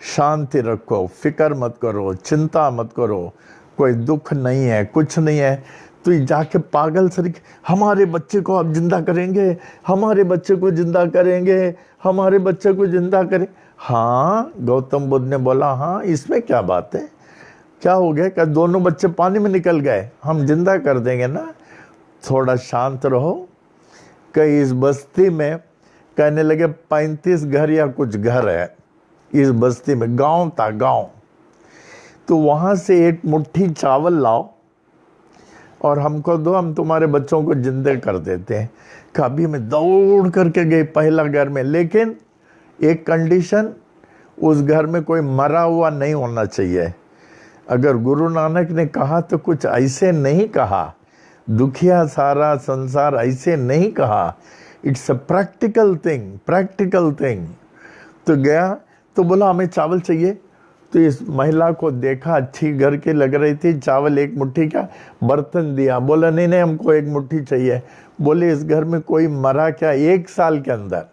शांति रखो, फिक्र मत करो, चिंता मत करो, कोई दुख नहीं है, कुछ नहीं है। तो जाके पागल से हमारे बच्चे को आप जिंदा करेंगे, हमारे बच्चे को जिंदा करेंगे, हमारे बच्चे को जिंदा करें। हाँ, गौतम बुद्ध ने बोला हाँ इसमें क्या बात है, क्या हो गया? क्या दोनों बच्चे पानी में निकल गए, हम जिंदा कर देंगे ना, थोड़ा शांत रहो। कई इस बस्ती में कहने लगे 35 घर या कुछ घर है इस बस्ती में, गांव था गांव। तो वहां से एक मुट्ठी चावल लाओ और हमको दो, हम तुम्हारे बच्चों को जिंदे कर देते हैं। कभी मैं दौड़ करके गई पहला घर में, लेकिन एक कंडीशन, उस घर में कोई मरा हुआ नहीं होना चाहिए। अगर गुरु नानक ने कहा तो कुछ ऐसे नहीं कहा, दुखिया सारा संसार ऐसे नहीं कहा, it's a practical thing, practical thing. तो गया तो बोला हमें चावल चाहिए। तो इस महिला को देखा अच्छी घर की लग रही थी, चावल एक मुट्ठी का बर्तन दिया, बोला नहीं नहीं हमको एक मुट्ठी चाहिए। बोले इस घर में कोई मरा क्या? 1 साल के अंदर,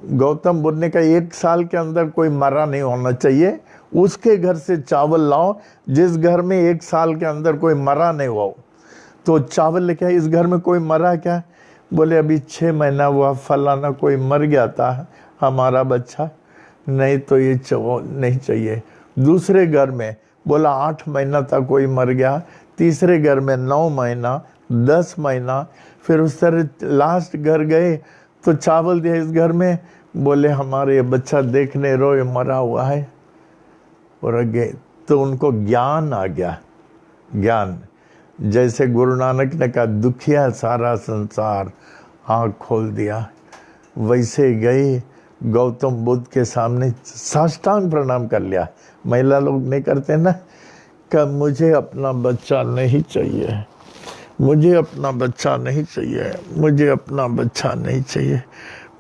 गौतम बुद्ध ने कहा 1 साल के अंदर कोई मरा नहीं होना चाहिए, उसके घर से चावल लाओ जिस घर में 1 साल के अंदर कोई मरा नहीं हो। तो चावल लेके आए, इस घर में कोई मरा क्या? बोले अभी 6 महीना हुआ, फलाना कोई मर गया था हमारा बच्चा, नहीं तो ये नहीं चाहिए। दूसरे घर में बोला 8 महीना था कोई मर गया, तीसरे घर में 9 महीना, 10 महीना। फिर उस तरह लास्ट घर गए तो चावल दिया इस घर में, बोले हमारे ये बच्चा देखने रो ये मरा हुआ है। और गए तो उनको ज्ञान आ गया, ज्ञान। जैसे गुरु नानक ने कहा दुखिया सारा संसार, आँख खोल दिया, वैसे गए गौतम बुद्ध के सामने साष्टांग प्रणाम कर लिया। महिला लोग नहीं करते ना, कि मुझे अपना बच्चा नहीं चाहिए, मुझे अपना बच्चा नहीं चाहिए, मुझे अपना बच्चा नहीं चाहिए।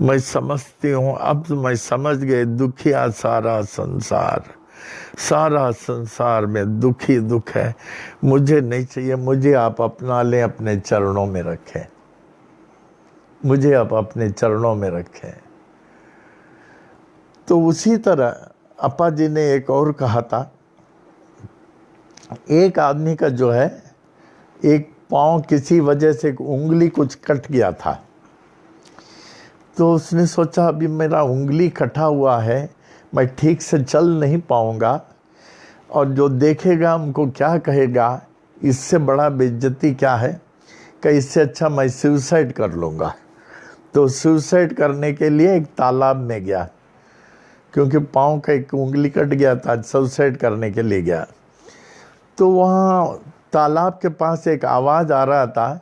मैं समझती हूँ, अब मैं समझ गए दुखिया सारा संसार, सारा संसार में दुखी दुख है, मुझे नहीं चाहिए, मुझे आप अपना लें, अपने चरणों में रखें, मुझे आप अपने चरणों में रखें। तो उसी तरह अपा जी ने एक और कहा था, एक आदमी का जो है एक पाँव किसी वजह से उंगली कुछ कट गया था। तो उसने सोचा अभी मेरा उंगली कटा हुआ है, मैं ठीक से चल नहीं पाऊंगा और जो देखेगा हमको क्या कहेगा, इससे बड़ा बेइज्जती क्या है, कि इससे अच्छा मैं सुसाइड कर लूँगा। तो सुसाइड करने के लिए एक तालाब में गया, क्योंकि पाँव का एक उंगली कट गया था, सुसाइड करने के लिए गया। तो वहाँ तालाब के पास एक आवाज़ आ रहा था,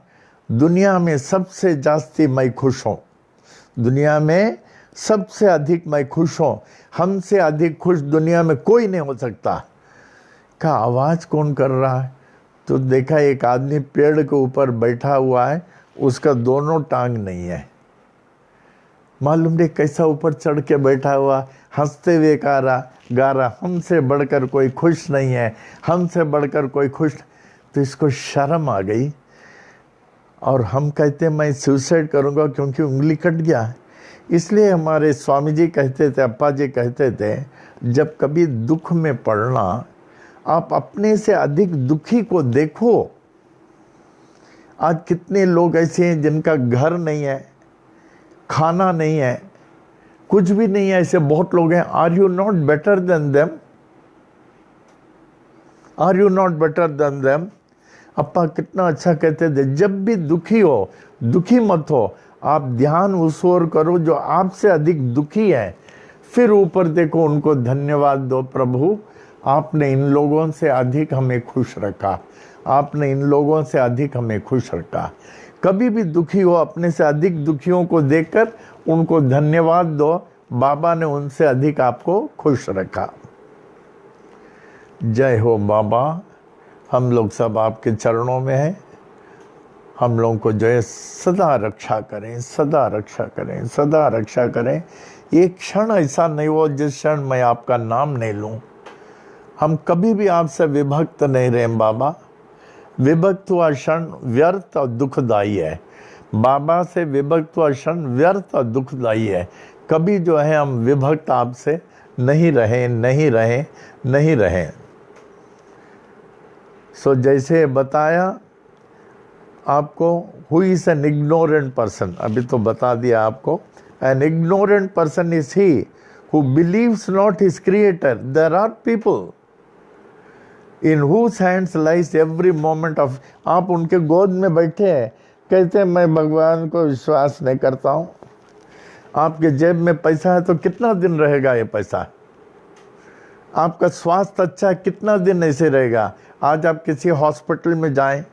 दुनिया में सबसे जास्ती मैं खुश हूँ, दुनिया में सबसे अधिक मैं खुश हूँ, हमसे अधिक खुश दुनिया में कोई नहीं हो सकता। का आवाज़ कौन कर रहा है? तो देखा एक आदमी पेड़ के ऊपर बैठा हुआ है, उसका दोनों टांग नहीं है, मालूम नहीं कैसा ऊपर चढ़ के बैठा हुआ, हंसते हुए गा रहा, हमसे बढ़कर कोई खुश नहीं है, हमसे बढ़कर कोई खुश। तो इसको शर्म आ गई और हम कहते मैं सुसाइड करूँगा क्योंकि उंगली कट गया। इसलिए हमारे स्वामी जी कहते थे, अप्पा जी कहते थे, जब कभी दुख में पड़ना, आप अपने से अधिक दुखी को देखो। आज कितने लोग ऐसे हैं जिनका घर नहीं है, खाना नहीं है, कुछ भी नहीं है, ऐसे बहुत लोग हैं। Are you not better than them? Are you not better than them? Appa कितना अच्छा कहते थे, जब भी दुखी हो, दुखी मत हो, आप ध्यान उस ओर करो जो आपसे अधिक दुखी है, फिर ऊपर देखो, उनको धन्यवाद दो, प्रभु आपने इन लोगों से अधिक हमें खुश रखा, आपने इन लोगों से अधिक हमें खुश रखा। कभी भी दुखी हो, अपने से अधिक दुखियों को देखकर उनको धन्यवाद दो, बाबा ने उनसे अधिक आपको खुश रखा। जय हो बाबा, हम लोग सब आपके चरणों में हैं। हम लोगों को जो है सदा रक्षा करें, सदा रक्षा करें, सदा रक्षा करें। एक क्षण ऐसा नहीं हो जिस क्षण मैं आपका नाम नहीं लूं। हम कभी भी आपसे विभक्त नहीं रहे बाबा। विभक्त हुआ क्षण व्यर्थ और दुखदाई है। बाबा से विभक्त हुआ क्षण व्यर्थ और दुखदाई है। कभी जो है हम विभक्त आपसे नहीं रहे, नहीं रहे, नहीं रहे। सो जैसे बताया आपको, who is an ignorant person, अभी तो बता दिया आपको। An ignorant person is he who believes not his creator. There are people in whose hands lies every moment of. आप उनके गोद में बैठे हैं, कहते हैं मैं भगवान को विश्वास नहीं करता हूँ। आपके जेब में पैसा है तो कितना दिन रहेगा ये पैसा? आपका स्वास्थ्य अच्छा है, कितना दिन ऐसे रहेगा? आज आप किसी हॉस्पिटल में जाएं,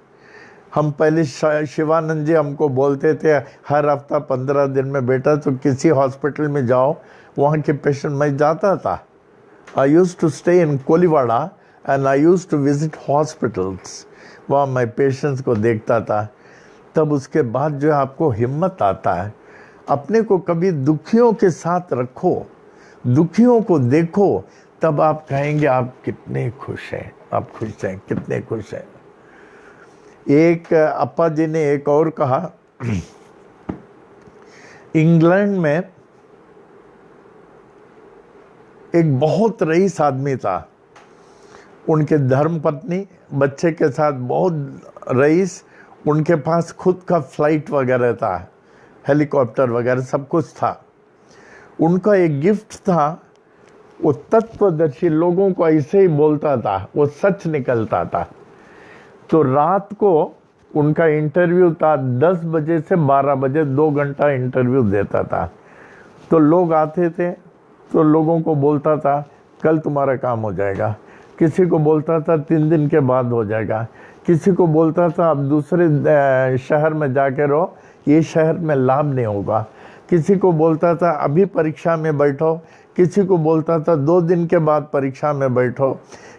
हम पहले शिवानंद जी हमको बोलते थे हर हफ्ता 15 दिन में बेटा तो किसी हॉस्पिटल में जाओ, वहाँ के पेशेंट, मैं जाता था। I used to stay in Koliwada and I used to visit hospitals, वहाँ मैं पेशेंट्स को देखता था। तब उसके बाद जो है आपको हिम्मत आता है। अपने को कभी दुखियों के साथ रखो, दुखियों को देखो, तब आप कहेंगे आप कितने खुश हैं, आप खुश हैं, कितने खुश हैं। एक अप्पा जी ने एक और कहा, इंग्लैंड में एक बहुत रईस आदमी था, उनके धर्मपत्नी बच्चे के साथ बहुत रईस, उनके पास खुद का फ्लाइट वगैरह था, हेलीकॉप्टर वगैरह सब कुछ था। उनका एक गिफ्ट था, वो तत्वदर्शी लोगों को ऐसे ही बोलता था, वो सच निकलता था। तो रात को उनका इंटरव्यू था, 10 बजे से 12 बजे 2 घंटा इंटरव्यू देता था। तो लोग आते थे तो लोगों को बोलता था कल तुम्हारा काम हो जाएगा, किसी को बोलता था 3 दिन के बाद हो जाएगा, किसी को बोलता था अब दूसरे शहर में जाके रहो, ये शहर में लाभ नहीं होगा, किसी को बोलता था अभी परीक्षा में बैठो, किसी को बोलता था 2 दिन के बाद परीक्षा में बैठो,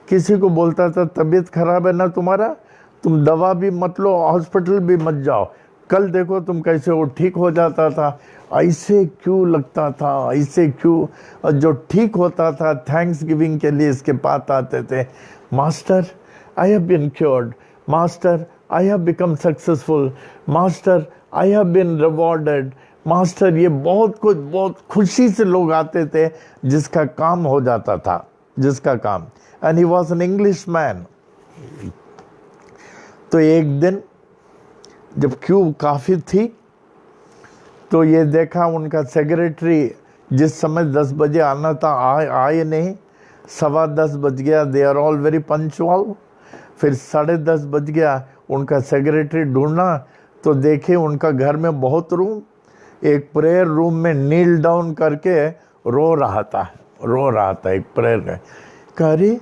किसी को बोलता था तबीयत खराब है ना तुम्हारा, तुम दवा भी मत लो, हॉस्पिटल भी मत जाओ, कल देखो तुम कैसे हो, ठीक हो जाता था। ऐसे क्यों लगता था, ऐसे क्यों? और जो ठीक होता था थैंक्स गिविंग के लिए इसके पास आते थे, master I have been cured, master I have become successful, master I have been rewarded, master ये बहुत कुछ, बहुत खुशी से लोग आते थे जिसका काम हो जाता था, जिसका काम। And he was an English man. तो एक दिन जब क्यू काफ़ी थी तो ये देखा उनका सेक्रेटरी जिस समय 10 बजे आना था आए नहीं, 10:15 बज गया, they are all very punctual. फिर 10:30 बज गया, उनका सेक्रेटरी ढूंढना तो देखे उनका घर में बहुत रूम, एक प्रेयर रूम में नील डाउन करके रो रहा था एक प्रेयर में। कह रही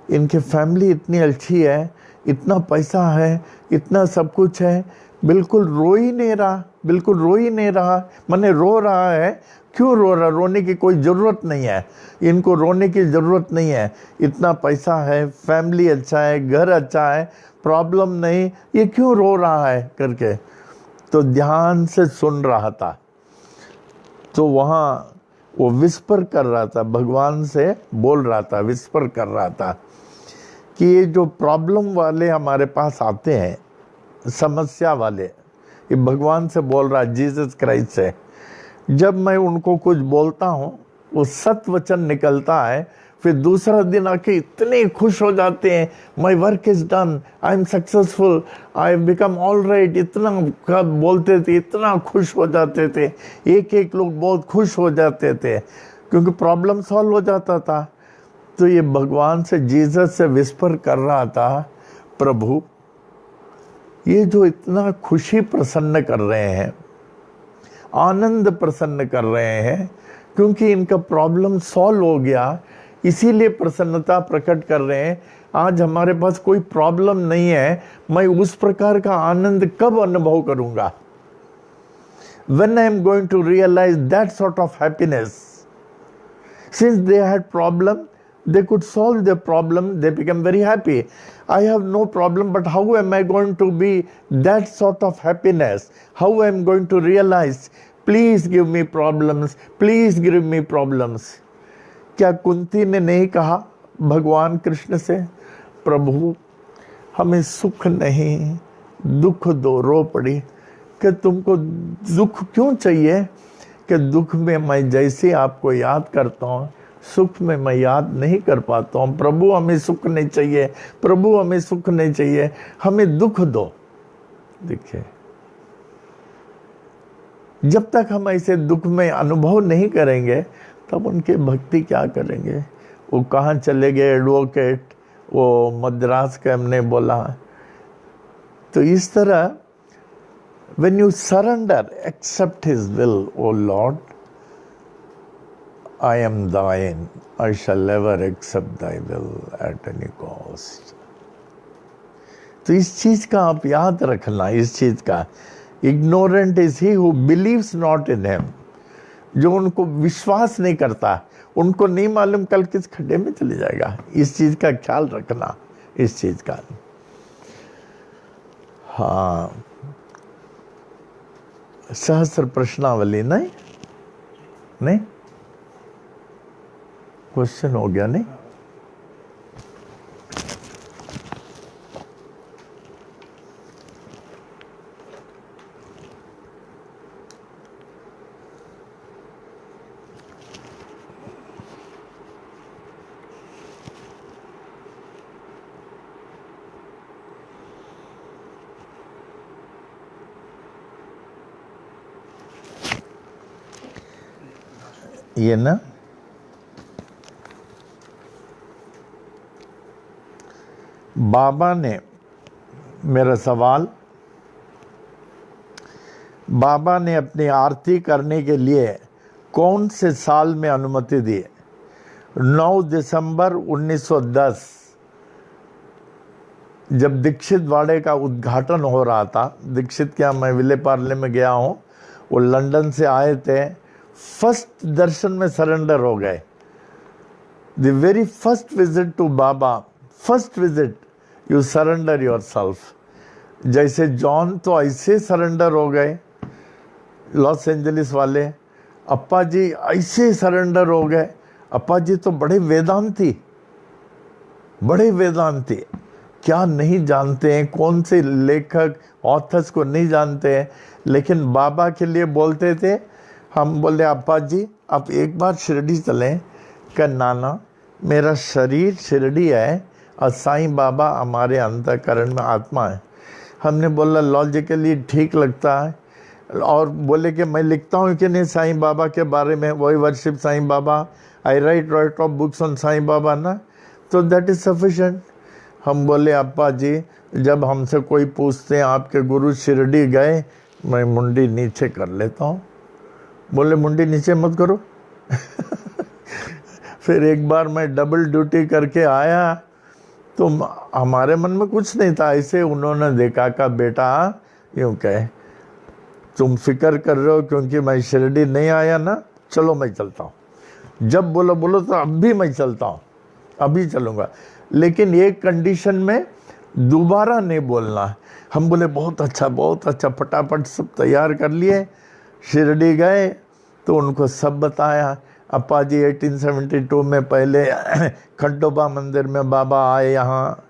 इनकी फैमिली इतनी अच्छी है, इतना पैसा है, इतना सब कुछ है, बिल्कुल रो ही नहीं रहा, बिल्कुल रो ही नहीं रहा। मैंने रो रहा है, क्यों रो रहा? रोने की कोई ज़रूरत नहीं है, इनको रोने की ज़रूरत नहीं है, इतना पैसा है, फैमिली अच्छा है, घर अच्छा है, प्रॉब्लम नहीं, ये क्यों रो रहा है करके। तो ध्यान से सुन रहा था। तो वहाँ वो विस्पर कर रहा था, भगवान से बोल रहा था, विस्पर कर रहा था कि ये जो प्रॉब्लम वाले हमारे पास आते हैं, समस्या वाले, ये भगवान से बोल रहा, जीसस क्राइस्ट से, जब मैं उनको कुछ बोलता हूँ वो सत्य वचन निकलता है, फिर दूसरा दिन आके इतने खुश हो जाते हैं, my work is done, I am successful, I become all right, इतना बोलते थे, इतना खुश हो जाते थे, एक एक लोग बहुत खुश हो जाते थे क्योंकि प्रॉब्लम सॉल्व हो जाता था। तो ये भगवान से, जीसस से विस्पर कर रहा था, प्रभु ये जो इतना खुशी प्रसन्न कर रहे हैं, आनंद प्रसन्न कर रहे हैं, क्योंकि इनका प्रॉब्लम सॉल्व हो गया, इसीलिए प्रसन्नता प्रकट कर रहे हैं। आज हमारे पास कोई प्रॉब्लम नहीं है, मैं उस प्रकार का आनंद कब अनुभव करूंगा? When I am going to realize that sort of happiness? Since they had problem, they could solve their problem, they became very happy. I have no problem, but how am I going to be that sort of happiness? How I am going to realize? Please give me problems, please give me problems. क्या कुंती ने नहीं कहा भगवान कृष्ण से, प्रभु हमें सुख नहीं दुख दो, रो पड़ी कि तुमको दुख क्यों चाहिए? कि दुख में मैं जैसे आपको याद करता हूँ, सुख में मैं याद नहीं कर पाता हूँ। प्रभु हमें सुख नहीं चाहिए, प्रभु हमें सुख नहीं चाहिए, हमें दुख दो। देखिए, जब तक हम ऐसे दुख में अनुभव नहीं करेंगे तब उनके भक्ति क्या करेंगे? वो कहाँ चले गए एडवोकेट, वो मद्रास का हमने बोला। तो इस तरह when you surrender, accept his will, O Lord, I am thine, I shall never accept thy will at any cost. तो इस चीज का आप याद रखना, इस चीज का, ignorant is he who believes not in him, जो उनको विश्वास नहीं करता, उनको नहीं मालूम कल किस खड्डे में चले जाएगा। इस चीज का ख्याल रखना, इस चीज का। हाँ, सहस्त्र प्रश्नावली नहीं नहीं क्वेश्चन हो गया नहीं? ये ना बाबा ने, मेरा सवाल, बाबा ने अपनी आरती करने के लिए कौन से साल में अनुमति दी? 9 दिसंबर 1910, जब दीक्षित वाड़े का उद्घाटन हो रहा था। दीक्षित क्या, मैं विले पार्ले में गया हूँ, वो लंदन से आए थे, फर्स्ट दर्शन में सरेंडर हो गए। The very first visit to Baba, first visit you surrender yourself. जैसे जॉन तो ऐसे सरेंडर हो गए, लॉस एंजलिस वाले, अप्पा जी ऐसे सरेंडर हो गए। अप्पा जी तो बड़े वेदांती, बड़े वेदांती, क्या नहीं जानते हैं, कौन से लेखक ऑथर्स को नहीं जानते हैं, लेकिन बाबा के लिए बोलते थे। हम बोले अप्पा जी आप एक बार शिरडी चलें। कि नाना मेरा शरीर शिरडी है और साईं बाबा हमारे अंतःकरण में आत्मा है। हमने बोला लॉजिकली ठीक लगता है, और बोले कि मैं लिखता हूँ कि नहीं साईं बाबा के बारे में, वही worship Sai Baba, I write of books on Sai Baba ना, तो दैट इज सफिशेंट। हम बोले अप्पा जी जब हमसे कोई पूछते हैं आपके गुरु शिरडी गए, मैं मुंडी नीचे कर लेता हूँ। बोले मुंडी नीचे मत करो। फिर एक बार मैं डबल ड्यूटी करके आया तो हमारे मन में कुछ नहीं था, ऐसे उन्होंने देखा का बेटा यूँ कहे तुम फिक्र कर रहे हो क्योंकि मैं शिरडी नहीं आया ना, चलो मैं चलता हूँ। जब बोलो बोलो तो अब भी मैं चलता हूँ, अभी चलूँगा, लेकिन एक कंडीशन में दोबारा नहीं बोलना। हम बोले बहुत अच्छा, फटाफट सब तैयार कर लिए, शिरडी गए, तो उनको सब बताया। अप्पा जी 1872 में पहले खंडोबा मंदिर में बाबा आए यहाँ,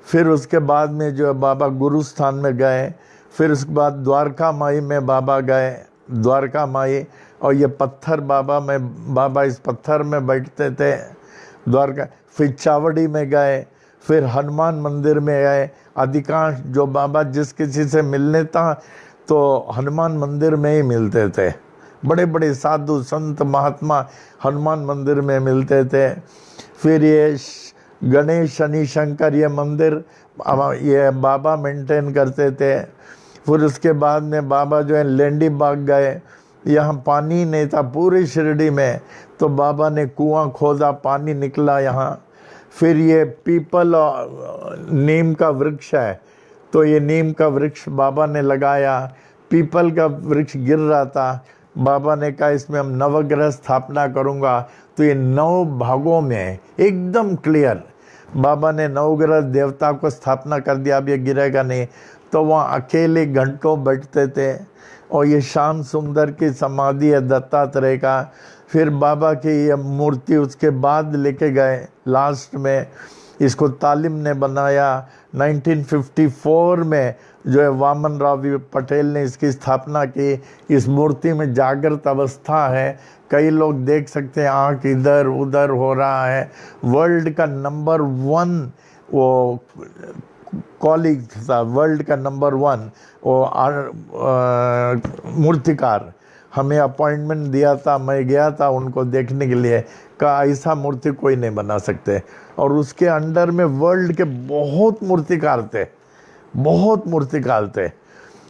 फिर उसके बाद में जो है बाबा गुरुस्थान में गए, फिर उसके बाद द्वारका माई में बाबा गए, द्वारका माई, और ये पत्थर बाबा इस पत्थर में बैठते थे द्वारका, फिर चावड़ी में गए, फिर हनुमान मंदिर में गए। अधिकांश जो बाबा जिस किसी से मिलने था तो हनुमान मंदिर में ही मिलते थे। बड़े बड़े साधु संत महात्मा हनुमान मंदिर में मिलते थे। फिर ये गणेश शनि शंकर ये मंदिर ये बाबा मेंटेन करते थे। फिर उसके बाद में बाबा जो है लेंडी बाग गए, यहाँ पानी नहीं था पूरी शिरडी में, तो बाबा ने कुआं खोदा, पानी निकला यहाँ। फिर ये पीपल और नीम का वृक्ष है, तो ये नीम का वृक्ष बाबा ने लगाया। पीपल का वृक्ष गिर रहा था, बाबा ने कहा इसमें हम नवग्रह स्थापना करूँगा, तो ये 9 भागों में एकदम क्लियर बाबा ने नवग्रह देवता को स्थापना कर दिया। अब ये गिरेगा नहीं, तो वहाँ अकेले घंटों बैठते थे। और ये श्याम सुंदर की समाधि है दत्तात्रेय का। फिर बाबा की ये मूर्ति उसके बाद लेके गए, लास्ट में इसको तालिम ने बनाया। 1954 में जो है वामन राव पटेल ने इसकी स्थापना की। इस मूर्ति में जागृत अवस्था है, कई लोग देख सकते हैं, आँख इधर उधर हो रहा है। वर्ल्ड का नंबर 1 वो कॉलीग था, वर्ल्ड का नंबर 1 वो मूर्तिकार, हमें अपॉइंटमेंट दिया था, मैं गया था उनको देखने के लिए, कहा ऐसा मूर्ति कोई नहीं बना सकते। और उसके अंडर में वर्ल्ड के बहुत मूर्तिकार थे, बहुत मूर्तिकार थे।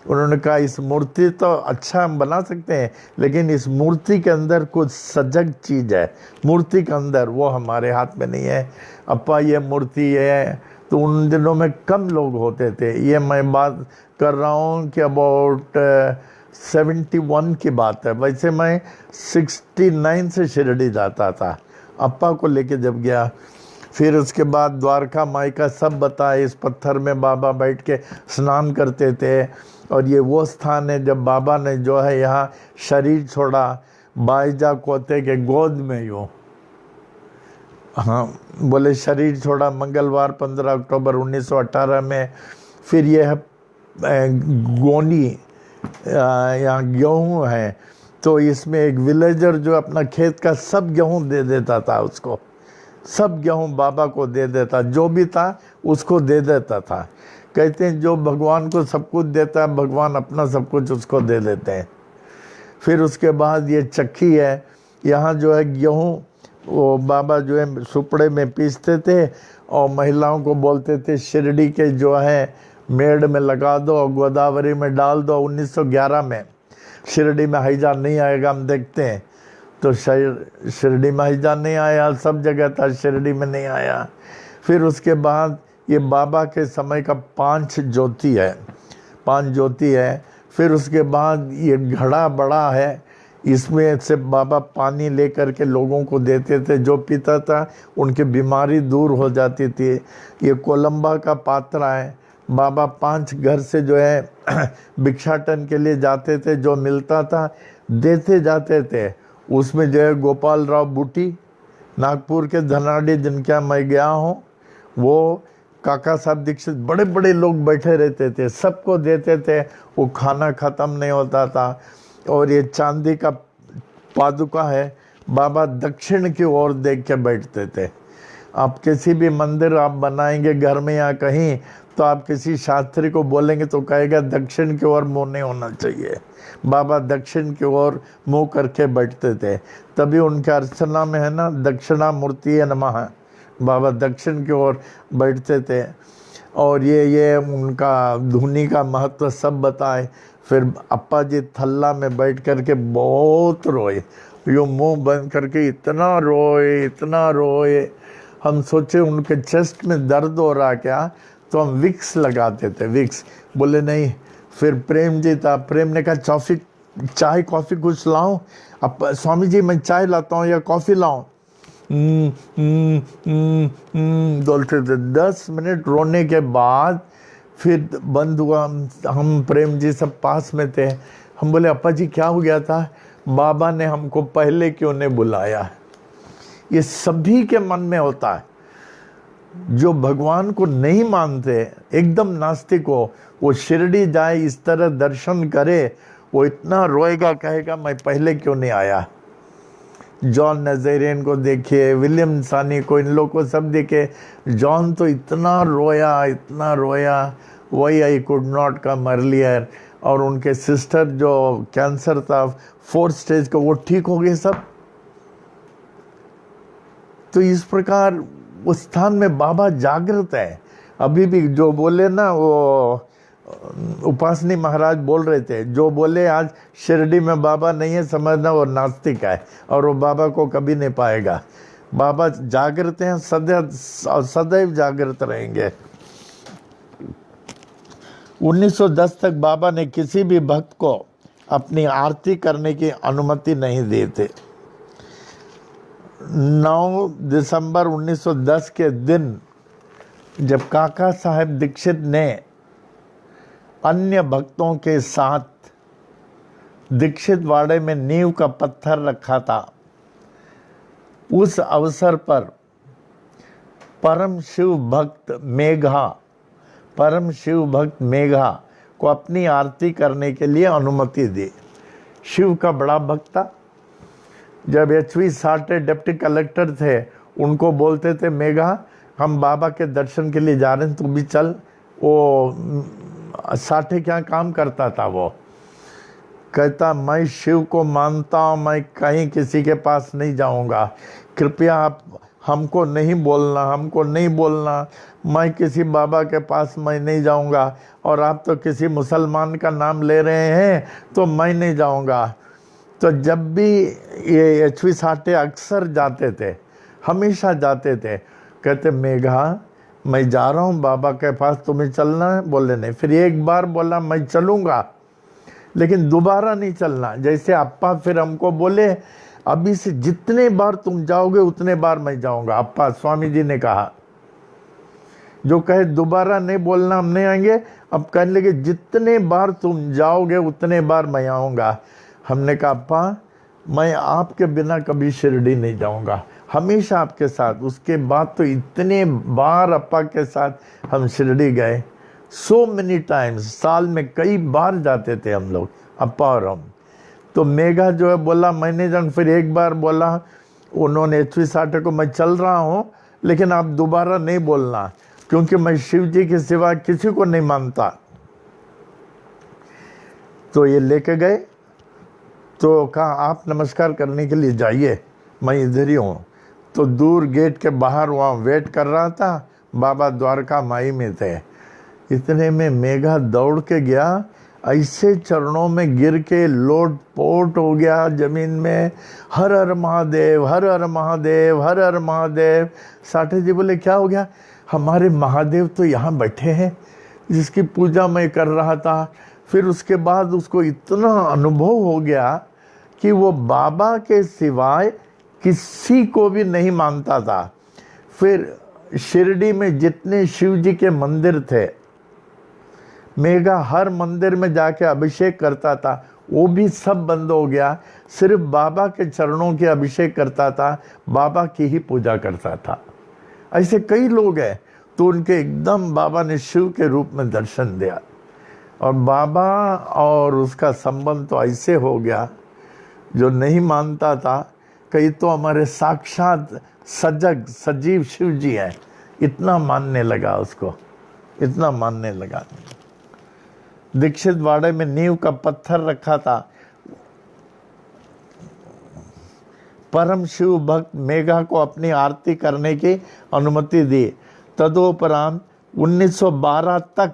उन्होंने कहा इस मूर्ति तो अच्छा हम बना सकते हैं, लेकिन इस मूर्ति के अंदर कुछ सजग चीज़ है, मूर्ति के अंदर, वो हमारे हाथ में नहीं है। अप्पा ये मूर्ति है, तो उन दिनों में कम लोग होते थे। ये मैं बात कर रहा हूँ कि अबाउट 71 की बात है। वैसे मैं 69 से शिरडी जाता था, अप्पा को लेके जब गया। फिर उसके बाद द्वारका माई का सब बताया। इस पत्थर में बाबा बैठ के स्नान करते थे, और ये वो स्थान है जब बाबा ने जो है यहाँ शरीर छोड़ा, बाईजा कोते के गोद में यूँ, हाँ बोले शरीर छोड़ा, मंगलवार 15 अक्टूबर 1918 में। फिर ये है गोनी, यहाँ गेहूँ है, तो इसमें एक विलेजर जो अपना खेत का सब गेहूँ दे देता था उसको, सब गेहूँ बाबा को दे देता, जो भी था उसको दे देता था। कहते हैं जो भगवान को सब कुछ देता है, भगवान अपना सब कुछ उसको दे देते हैं। फिर उसके बाद ये चक्की है, यहाँ जो है गेहूँ वो बाबा जो है सुपड़े में पीसते थे, और महिलाओं को बोलते थे शिरडी के जो है मेड़ में लगा दो और गोदावरी में डाल दो। 1911 में शिरडी में हैजा नहीं आएगा, हम देखते हैं, तो शिरडी में हैजा नहीं आया, सब जगह था, शिरडी में नहीं आया। फिर उसके बाद ये बाबा के समय का 5 ज्योति है, 5 ज्योति है। फिर उसके बाद ये घड़ा बड़ा है, इसमें से बाबा पानी लेकर के लोगों को देते थे, जो पीता था उनकी बीमारी दूर हो जाती थी। ये कोलंबा का पात्रा है, बाबा 5 घर से जो है भिक्षाटन के लिए जाते थे, जो मिलता था देते जाते थे। उसमें जो है गोपाल राव बूटी, नागपुर के धनाडी जिनके यहाँ मैं गया हूँ, वो काका साहब दीक्षित, बड़े बड़े लोग बैठे रहते थे, सबको देते थे, वो खाना ख़त्म नहीं होता था। और ये चांदी का पादुका है, बाबा दक्षिण की ओर देख के बैठते थे। आप किसी भी मंदिर आप बनाएंगे घर में या कहीं, तो आप किसी शास्त्री को बोलेंगे तो कहेगा दक्षिण की ओर मुँह नहीं होना चाहिए। बाबा दक्षिण की ओर मुँह करके बैठते थे, तभी उनके अर्चना में है ना दक्षिणा मूर्ति नमः, बाबा दक्षिण की ओर बैठते थे। और ये उनका धुनी का महत्व सब बताए। फिर अप्पा जी थल्ला में बैठ करके बहुत रोए, यो मुंह बंद करके इतना रोए, इतना रोए। हम सोचे उनके चेस्ट में दर्द हो रहा क्या, तो हम विक्स लगाते थे, विक्स। बोले नहीं। फिर प्रेम जी था, प्रेम ने कहा चाय कॉफ़ी कुछ लाऊं? अब स्वामी जी मैं चाय लाता हूँ या कॉफ़ी लाऊं? बोलते थे। 10 मिनट रोने के बाद फिर बंद हुआ। हम प्रेम जी सब पास में थे। हम बोले अप्पा जी क्या हो गया था? बाबा ने हमको पहले क्यों नहीं बुलाया है? ये सभी के मन में होता है। जो भगवान को नहीं मानते, एकदम नास्तिक हो, वो शिरडी जाए, इस तरह दर्शन करे, वो इतना रोएगा, कहेगा मैं पहले क्यों नहीं आया। जॉन नज़ेरियन को देखिए, विलियम सानी को, इन लोग को सब देखे। जॉन तो इतना रोया, वही I could not come earlier. और उनके सिस्टर जो कैंसर था 4th स्टेज का, वो ठीक हो गए सब। तो इस प्रकार उस स्थान में बाबा जागृत है। अभी भी जो बोले ना, वो उपासनी महाराज बोल रहे थे, जो बोले आज शिरडी में बाबा नहीं है, समझना वो नास्तिक है और वो बाबा को कभी नहीं पाएगा। बाबा जागृत हैं, सदैव जागृत रहेंगे। 1910 तक बाबा ने किसी भी भक्त को अपनी आरती करने की अनुमति नहीं दी थी। 9 दिसंबर 1910 के दिन जब काका साहेब दीक्षित ने अन्य भक्तों के साथ दीक्षित वाड़े में नींव का पत्थर रखा था, उस अवसर पर परम शिव भक्त मेघा को अपनी आरती करने के लिए अनुमति दी। शिव का बड़ा भक्त था। जब HV साठे डिप्टी कलेक्टर थे, उनको बोलते थे, मेघा हम बाबा के दर्शन के लिए जा रहे हैं, तू भी चल। वो साठे क्या काम करता था, वो कहता मैं शिव को मानता हूँ, मैं कहीं किसी के पास नहीं जाऊँगा, कृपया आप हमको नहीं बोलना, मैं किसी बाबा के पास मैं नहीं जाऊँगा, और आप तो किसी मुसलमान का नाम ले रहे हैं तो मैं नहीं जाऊँगा। तो जब भी ये HV साठे अक्सर जाते थे, हमेशा जाते थे, कहते मेघा मैं जा रहा हूँ बाबा के पास, तुम्हें चलना है? बोले नहीं। फिर एक बार बोला मैं चलूँगा, लेकिन दोबारा नहीं चलना। जैसे अप्पा फिर हमको बोले, अभी से जितने बार तुम जाओगे उतने बार मैं जाऊँगा। अप्पा स्वामी जी ने कहा, जो कहे दोबारा नहीं बोलना, हम नहीं आएंगे। अब कहने लगे जितने बार तुम जाओगे उतने बार मैं आऊँगा। हमने कहा अप्पा मैं आपके बिना कभी शिरडी नहीं जाऊँगा, हमेशा आपके साथ। उसके बाद तो इतने बार अप्पा के साथ हम शिरडी गए, सो मेनी टाइम्स, साल में कई बार जाते थे हम लोग, अप्पा और हम। तो मेघा जो है बोला मैं नहीं जाऊँ। फिर एक बार बोला उन्होंने HV साठे को, मैं चल रहा हूँ लेकिन आप दोबारा नहीं बोलना, क्योंकि मैं शिव जी के सिवा किसी को नहीं मानता। तो ये लेके गए, तो कहा आप नमस्कार करने के लिए जाइए, मैं इधर ही हूँ। तो दूर गेट के बाहर वहाँ वेट कर रहा था, बाबा द्वारका माई में थे। इतने में मेघा दौड़ के गया, ऐसे चरणों में गिर के लोट पोट हो गया जमीन में, हर हर महादेव, हर हर महादेव, हर हर महादेव। साठे जी बोले क्या हो गया? हमारे महादेव तो यहाँ बैठे हैं, जिसकी पूजा मैं कर रहा था। फिर उसके बाद उसको इतना अनुभव हो गया कि वो बाबा के सिवाय किसी को भी नहीं मानता था। फिर शिरडी में जितने शिव जी के मंदिर थे, मेघा हर मंदिर में जाके अभिषेक करता था, वो भी सब बंद हो गया। सिर्फ बाबा के चरणों के अभिषेक करता था, बाबा की ही पूजा करता था। ऐसे कई लोग हैं, तो उनके एकदम बाबा ने शिव के रूप में दर्शन दिया। और बाबा और उसका संबंध तो ऐसे हो गया, जो नहीं मानता था कई तो हमारे साक्षात सजीव शिव जी हैं, इतना मानने लगा उसको, इतना मानने लगा। दीक्षित वाड़े में नींव का पत्थर रखा था। परम शिव भक्त मेघा को अपनी आरती करने की अनुमति दी। तदोपरांत 1912 तक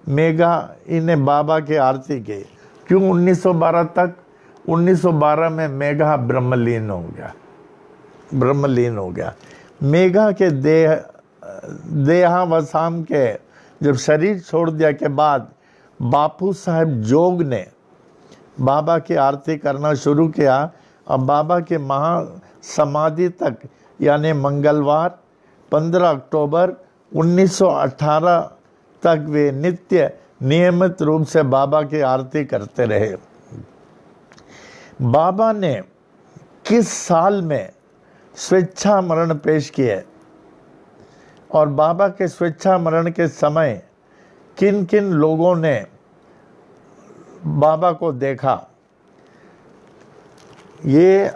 मेघा इन्हें बाबा की आरती की। क्यों 1912 तक? 1912 में मेघा ब्रह्मलीन हो गया। मेघा के देहावसान के जब शरीर छोड़ दिया के बाद बापू साहेब जोग ने बाबा की आरती करना शुरू किया। अब बाबा के महासमाधि तक यानी मंगलवार 15 अक्टूबर 1918 तक वे नित्य नियमित रूप से बाबा की आरती करते रहे। बाबा ने किस साल में स्वेच्छा मरण पेश किए और बाबा के स्वेच्छा मरण के समय किन किन लोगों ने बाबा को देखा, ये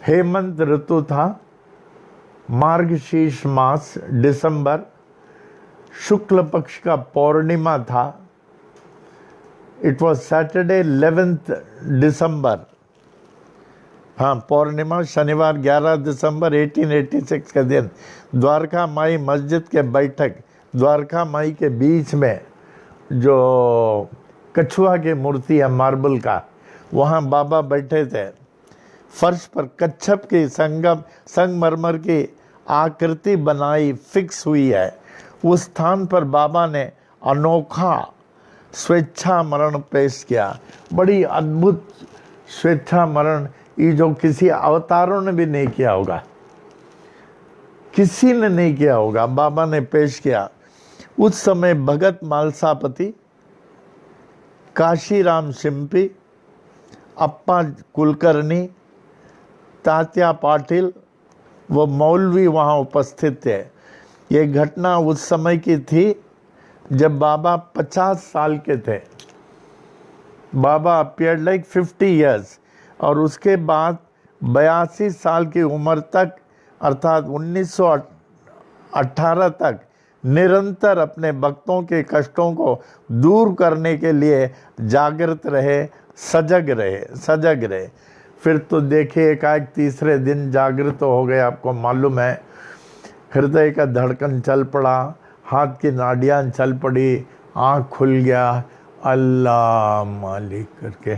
हेमंत ऋतु था, मार्गशीर्ष मास, दिसंबर, शुक्ल पक्ष का पौर्णिमा था। इट वॉज सैटरडे 11th दिसंबर, हाँ पौर्णिमा, शनिवार 11 दिसंबर 1886 के दिन द्वारका माई मस्जिद के बैठक, द्वारका माई के बीच में जो कछुआ की मूर्ति है मार्बल का, वहाँ बाबा बैठे थे। फर्श पर कच्छप की संगमरमर की आकृति बनाई फिक्स हुई है। उस स्थान पर बाबा ने अनोखा स्वेच्छा मरण पेश किया। बड़ी अद्भुत स्वेच्छा मरण, ये जो किसी अवतारों ने भी नहीं किया होगा, किसी ने नहीं किया होगा, बाबा ने पेश किया। उस समय भगत मालसापति, काशीराम शिंपी, अप्पा कुलकर्णी, तात्या पाटिल वो मौलवी वहाँ उपस्थित थे। ये घटना उस समय की थी जब बाबा 50 साल के थे। बाबा अपीयर्ड लाइक 50 years और उसके बाद 82 साल की उम्र तक अर्थात 1918 तक निरंतर अपने भक्तों के कष्टों को दूर करने के लिए जागृत रहे, सजग रहे। फिर तो देखिए एकाएक तीसरे दिन जागृत हो गए। आपको मालूम है, हृदय का धड़कन चल पड़ा, हाथ की नाड़ियाँ चल पड़ी, आँख खुल गया, अल्लाह मालिक करके।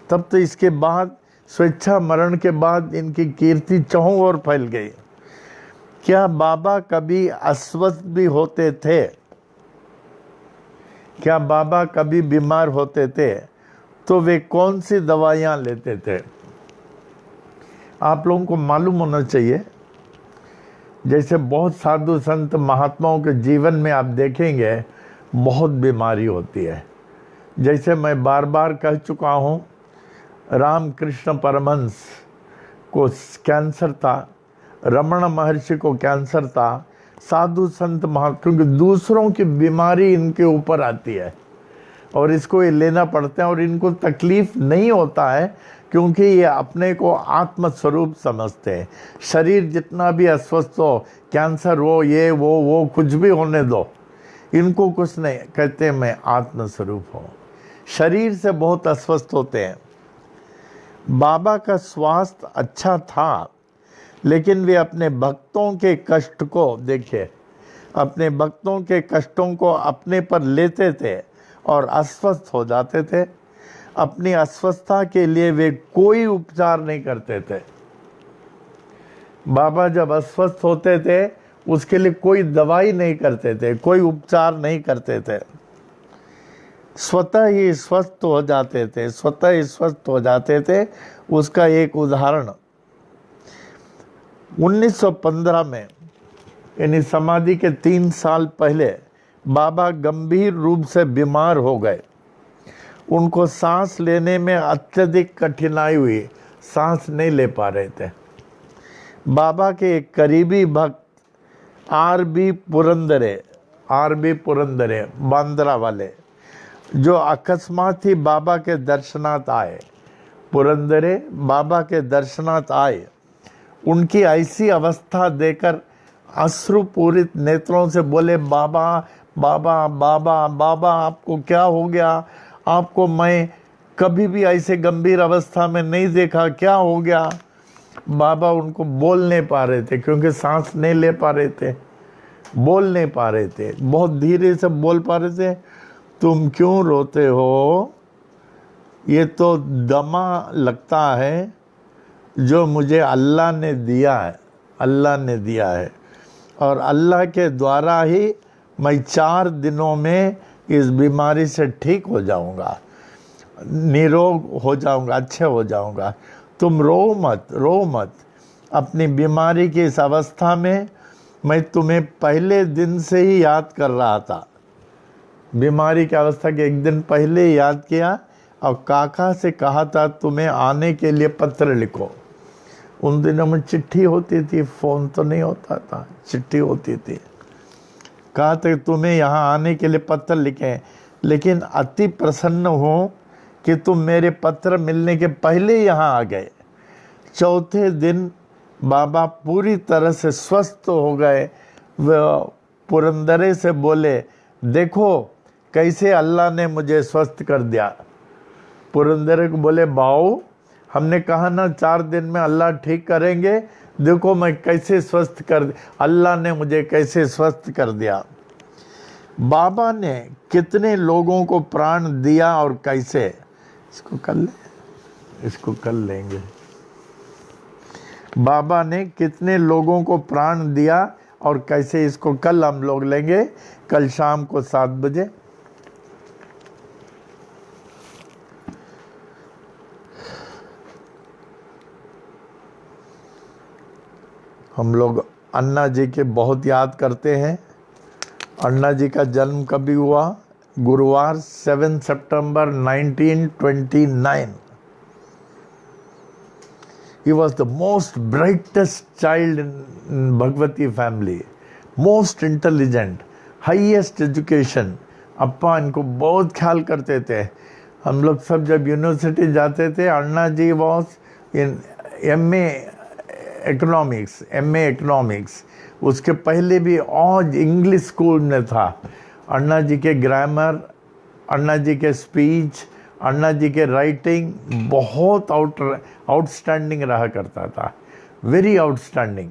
तब तो इसके बाद स्वेच्छा मरण के बाद इनकी कीर्ति चहुं ओर फैल गई। क्या बाबा कभी अस्वस्थ भी होते थे? क्या बाबा कभी बीमार होते थे तो वे कौन सी दवाइयाँ लेते थे? आप लोगों को मालूम होना चाहिए। जैसे बहुत साधु संत महात्माओं के जीवन में आप देखेंगे बहुत बीमारी होती है। जैसे मैं बार बार कह चुका हूँ, रामकृष्ण परमहंस को कैंसर था, रमण महर्षि को कैंसर था, साधु संत क्योंकि दूसरों की बीमारी इनके ऊपर आती है और इसको ये लेना पड़ता है और इनको तकलीफ नहीं होता है क्योंकि ये अपने को आत्म स्वरूप समझते हैं। शरीर जितना भी अस्वस्थ हो, कैंसर हो, ये वो कुछ भी होने दो, इनको कुछ नहीं कहते, मैं आत्म स्वरूप हूँ। शरीर से बहुत अस्वस्थ होते हैं। बाबा का स्वास्थ्य अच्छा था लेकिन वे अपने भक्तों के कष्ट को देखिए, अपने भक्तों के कष्टों को अपने पर लेते थे और अस्वस्थ हो जाते थे। अपनी अस्वस्थता के लिए वे कोई उपचार नहीं करते थे। बाबा जब अस्वस्थ होते थे उसके लिए कोई दवाई नहीं करते थे, कोई उपचार नहीं करते थे, स्वतः ही स्वस्थ हो जाते थे, स्वतः ही स्वस्थ हो जाते थे। उसका एक उदाहरण 1915 में यानी समाधि के 3 साल पहले बाबा गंभीर रूप से बीमार हो गए। उनको सांस लेने में अत्यधिक कठिनाई हुई, सांस नहीं ले पा रहे थे। बाबा के एक करीबी भक्त आर.बी. पुरंदरे बांद्रा वाले, जो अकस्मात ही बाबा के दर्शनार्थ आए, पुरंदरे बाबा के दर्शनार्थ आए। उनकी ऐसी अवस्था देखकर अश्रुपूरित नेत्रों से बोले, बाबा बाबा बाबा बाबा आपको क्या हो गया? आपको मैं कभी भी ऐसे गंभीर अवस्था में नहीं देखा, क्या हो गया? बाबा उनको बोल नहीं पा रहे थे क्योंकि सांस नहीं ले पा रहे थे, बोल नहीं पा रहे थे, बहुत धीरे से बोल पा रहे थे। तुम क्यों रोते हो? ये तो दमा लगता है जो मुझे अल्लाह ने दिया है, अल्लाह ने दिया है और अल्लाह के द्वारा ही मैं 4 दिनों में इस बीमारी से ठीक हो जाऊंगा, निरोग हो जाऊंगा, अच्छे हो जाऊंगा। तुम रो मत। अपनी बीमारी की इस अवस्था में मैं तुम्हें पहले दिन से ही याद कर रहा था। बीमारी की अवस्था के एक दिन पहले याद किया और काका से कहा था तुम्हें आने के लिए पत्र लिखो। उन दिनों में चिट्ठी होती थी, फ़ोन तो नहीं होता था, चिट्ठी होती थी। कहा था तुम्हें यहाँ आने के लिए पत्र लिखें, लेकिन अति प्रसन्न हूँ कि तुम मेरे पत्र मिलने के पहले यहाँ आ गए। चौथे दिन बाबा पूरी तरह से स्वस्थ हो गए। वह पुरंदरे से बोले, देखो कैसे अल्लाह ने मुझे स्वस्थ कर दिया। पुरंदरे को बोले, बाऊ हमने कहा ना 4 दिन में अल्लाह ठीक करेंगे, देखो मैं कैसे स्वस्थ कर, अल्लाह ने मुझे कैसे स्वस्थ कर दिया। बाबा ने कितने लोगों को प्राण दिया और कैसे, इसको कर ले, इसको कर लेंगे। बाबा ने कितने लोगों को प्राण दिया और कैसे, इसको कल हम लोग लेंगे, कल शाम को 7 बजे। हम लोग अन्ना जी के बहुत याद करते हैं। अन्ना जी का जन्म कभी हुआ? गुरुवार 7 सितंबर 1929। He was the most brightest child in Bhagwati family, most intelligent, highest education. अप्पा इनको बहुत ख्याल करते थे। हम लोग सब जब यूनिवर्सिटी जाते थे, अन्ना जी वॉज इन MA इकोनॉमिक्स। उसके पहले भी और इंग्लिश स्कूल में था। अन्ना जी के ग्रामर, अन्ना जी के स्पीच, अन्ना जी के राइटिंग बहुत आउटस्टैंडिंग रहा करता था, वेरी आउटस्टैंडिंग।